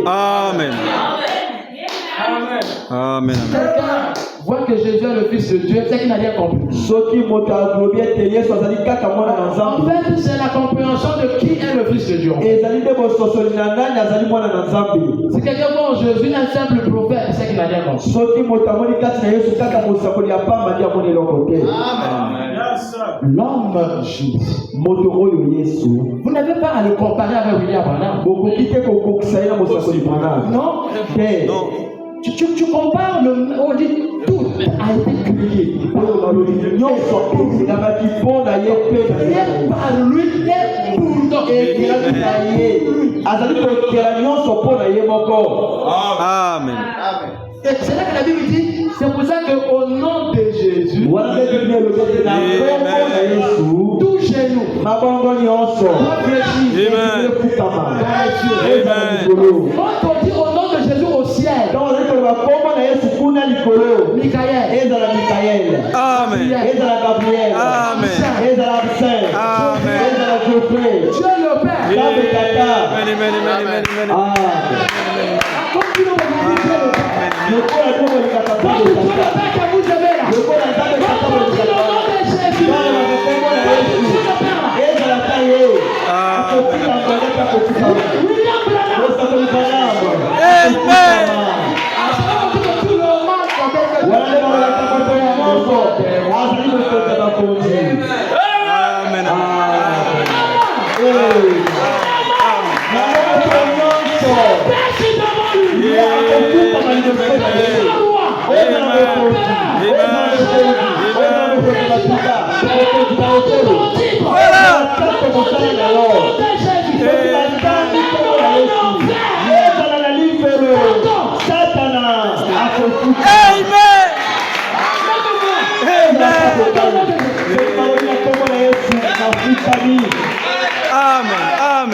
Amen. Amen. Quelqu'un voit que Jésus est le Fils de Dieu, c'est qu'il n'a rien compris. En fait, c'est la compréhension de qui est le Fils de Dieu. Si quelqu'un voit en Jésus un simple prophète, c'est qu'il n'a rien compris. L'homme Jésus. Vous n'avez pas à le comparer avec William Branham. Non. Tu compares on dit tout a été créé. Par lui et pour Amen. Et c'est là que la Bible dit, c'est pour ça qu'au nom de Jésus, tout chez nous, on dit au nom de Jésus au ciel. Michael. Amen. Gabriel. Amen. Amen. Dieu le Père.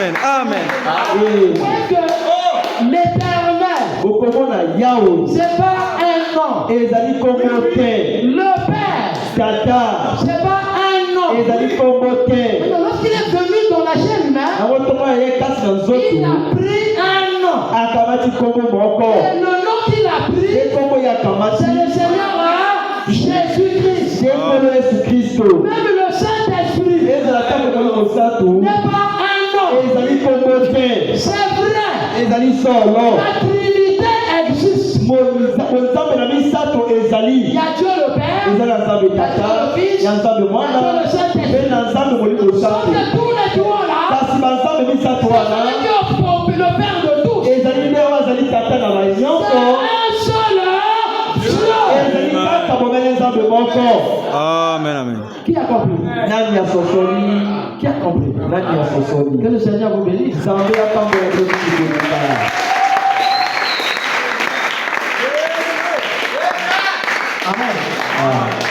Amen. Amen. Et L'éternel, okomona Yahweh c'est pas un nom. ezali kombo te. Le Père, Tata c'est pas un nom. ezali kombo te. Mais lorsqu'il est venu dans la chair humaine, Yango tomona ye kasi na il nzoto a pris un nom. akamati kombo moko. Et le nom qu'il a Ye pris, kombo ya c'est kamati le Seigneur Jésus-Christ. ye kombo Yesu Kristo. Même le Saint-Esprit ezala ntango moni mosantu n'est pas un nom. ezali kombo te. C'est vrai. ezali solo. La Trinité existe. monzambe na misato Il ezali. y a Dieu le Père, eza na nzambe tata ya nzambe mwana mpe na nzambe molimo sauf mosantu. que tous les trois là, kasi banzambe misato c'est wana celui qui est le Père de tous. ezali nde oyo azali tata na C'est banyonso. un seul Dieu. ezali kaka bomele nzambe moko. Amen. Amen. Qui a compris? nani asosoli? Qui a compris? nani asosoli? Que le Seigneur vous bénisse. nzambe akambola tokikoleka. Amen.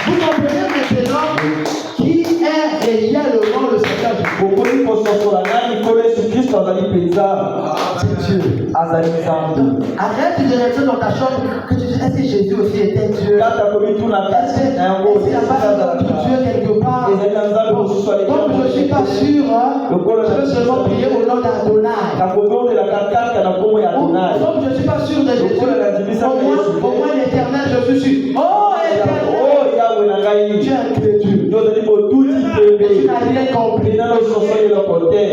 Vous comprenez maintenant qui est réellement le Seigneur Jésus. bokoki kososola nani nkolo yesu kristo azali mpenza. C'est Dieu. azali nzambe. Arrête de rester dans ta chambre que tu dis est-ce que Jésus aussi était Dieu? kaka komituna kati na yango Est-ce qu'il n'y a pas un autre Dieu quelque part? ezali na nzambe mosusu Donc je ne suis pas sûr, hein. Je veux seulement prier au nom d'Adonai. nakobondelaka kaka na kombo ya adonai. Donc je ne suis pas sûr de Jésus. Au moins l'éternel, je suis sûr. Oh éternel, o yawe na ngai tu es incrédule. yo ozali motuti Tu pembe n'as rien compris. nano soso eloko te.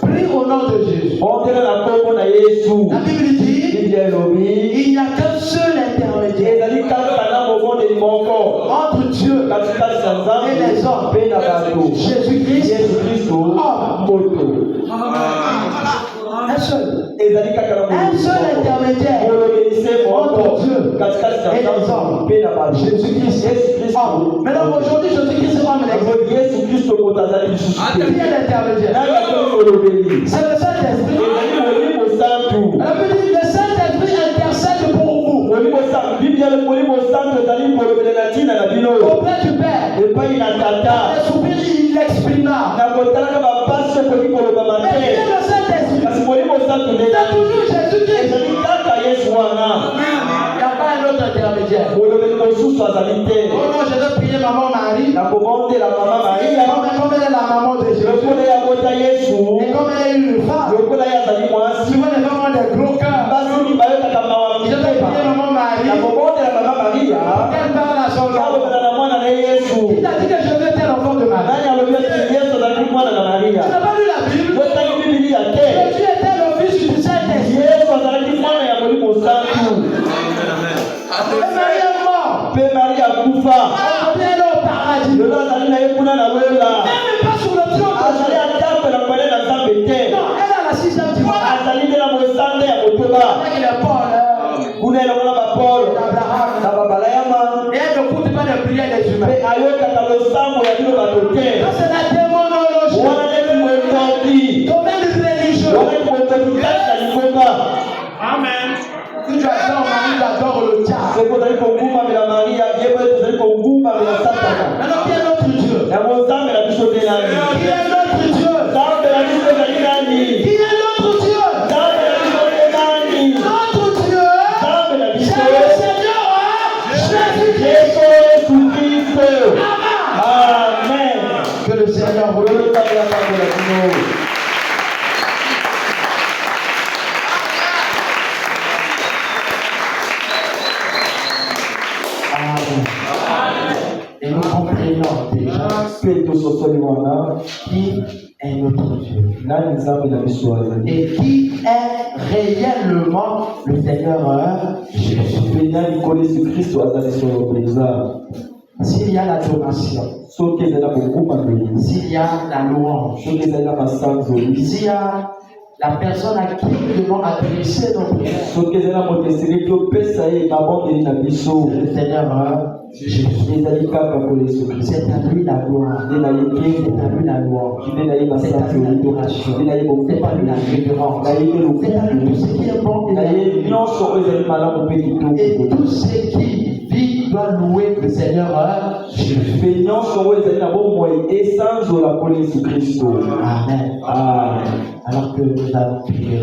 Prie au nom de Jésus. bondela na kombo na yesu. La Bible dit, biblia elobi il n'y a qu'un seul intermédiaire ezali kaka na mobondeli moko entre Dieu katikati na nzambe et les hommes. mpe na bato. Jésus-Christ, yesu kristo moto. un seul. ezali kaka na Un seul intermédiaire molobelise moko entre Dieu katikati na et les nzambe hommes. mpe na bato. Jésus-Christ, yesu kristo homme. Maintenant aujourd'hui, Jésus-Christ est homme. yango yesu kristo moto azali lisusu Qui te. est l'intermédiaire? nani akoki molobeli C'est le Saint-Esprit. ezali molimo santu. La Bible dit, le Saint-Esprit intercède pour vous molimo santu biblia molimo santu ezali kolobelela ntina na bino auprès du Père. epai na tata. Les soupirs, il l'exprima. na kotalaka bapasi ekoki kolobama Mais qui te. est le Saint-Esprit? kasi molimo santu nde C'est toujours Jésus-Christ. ezali kaka yesu wana. Il n'y a pas un autre intermédiaire. molobeli mosusu azali te. Oh non, je vais prier maman Marie. na kobondela mama maria Comme elle est la maman de Jésus. lokola ya bota yesu Et comme elle est une femme. lokola ye azali mwasi Souvent les femmes ont des gros cœurs. basi bayokaka mawa Je vais prier mitema. maman Marie. na kobondela mama maria Elle parle à son enfant. alobela na mwana na ye yesu. Il t'a dit que je veux être l'enfant de Marie. nani alobi ete yesu azalaki mwana na Tu maria. n'as pas lu la Bible? botaki bibilia te. Jésus était le fils du Saint-Esprit. yesu azalaki mwana ya molimo santu. Et Marie est morte. mpe maria akufa. Aujourd'hui, elle est au paradis. lelo azali na ye kuna na wela. Elle n'est pas sur le trône. azali atambe na kwele na nzambe te. Non, elle est à la 6e dimension. azali nde na mosanda ya kotoba. Avec les Paul, kuna elongo na bapolo Abraham. na babalayama. Et elle n'écoute pas les prières des humains. mpe ayokaka losambo ya bino bato te. Ça, c'est la démonologie. wana neti motoki. Domaine religieux. wana neti motoki kati na likonga. Amen. Si tu adores Marie, tu adores le diable. soki ozali kogumamela maria yebo ete ozali kogumamela satana. Maintenant, qui est notre Dieu? yango nzambe na biso te nani. Qui est notre Dieu? nzambe na biso ezali nani. Qui est notre Dieu? nzambe na biso te nani. Notre Dieu, nzambe na biso c'est le Seigneur Jésus-Christ. yesu kristo. Amen. amen. Que le Seigneur vous oyo nzambe atambola bino. Et nous comprenons déjà mpe tososoli wana qui est notre Dieu nani nzambe na biso azali. et qui est réellement le Seigneur Jésus. mpe nani nkolo yesu kristo azali solo mpenza. S'il y a l'adoration, soki ezali na bogumameli, s'il y a la louange, soki ezali na masanzoli, s'il y a la personne à qui nous devons adresser nos prières, soki ezali na moto eseleki opesa ye mabondeli na biso, c'est le Seigneur Jésus. ezali kaka nkolo yesu kristo. C'est à lui la gloire, nde na ye c'est nkembo, à lui la louange, nde na ye c'est à lui masanzoli, l'adoration, nde na ye c'est à lui la bogumameli, révérence, na ye mpe c'est à lui tout ce lokumu, qui est bon na ye nyonso oyo ezali malamu mpe et kitoko. tout ce qui vit dois louer le Seigneur Jésus. Amen. Alors que nous allons prier.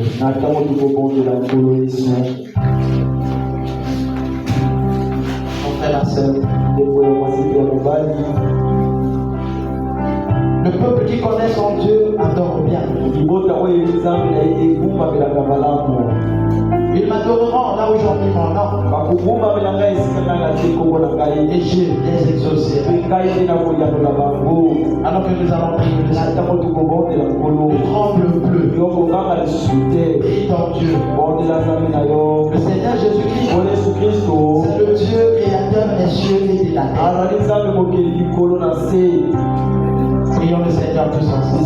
Mon frère, ma soeur, le peuple qui connaît son Dieu adore bien. Ils m'adoreront là où j'en mis mon nom. Et je les exaucerai. Alors que nous allons prier le Seigneur. Tremble bleu. Prie ton Dieu. Le Seigneur Jésus-Christ, c'est le Dieu créateur des cieux et de la terre. Prions le Seigneur tous ensemble.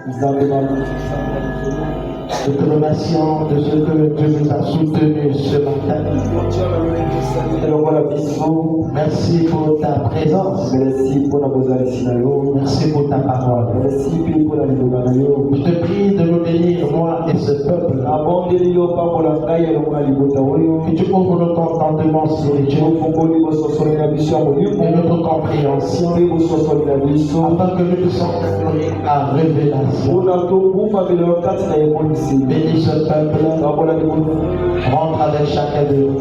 Nous te remercions de ce que tu nous as soutenus ce matin. Merci pour ta présence. Merci pour ta parole. Je te prie de nous bénir, moi et ce peuple. Que tu ouvres notre entendement spirituel et notre compréhension afin que nous puissions à révélation. Bénis ce peuple, rentre avec chacun de nous.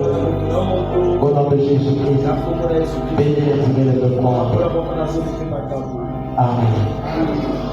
Au nom de Jésus-Christ, bénis les de gloire. Amen.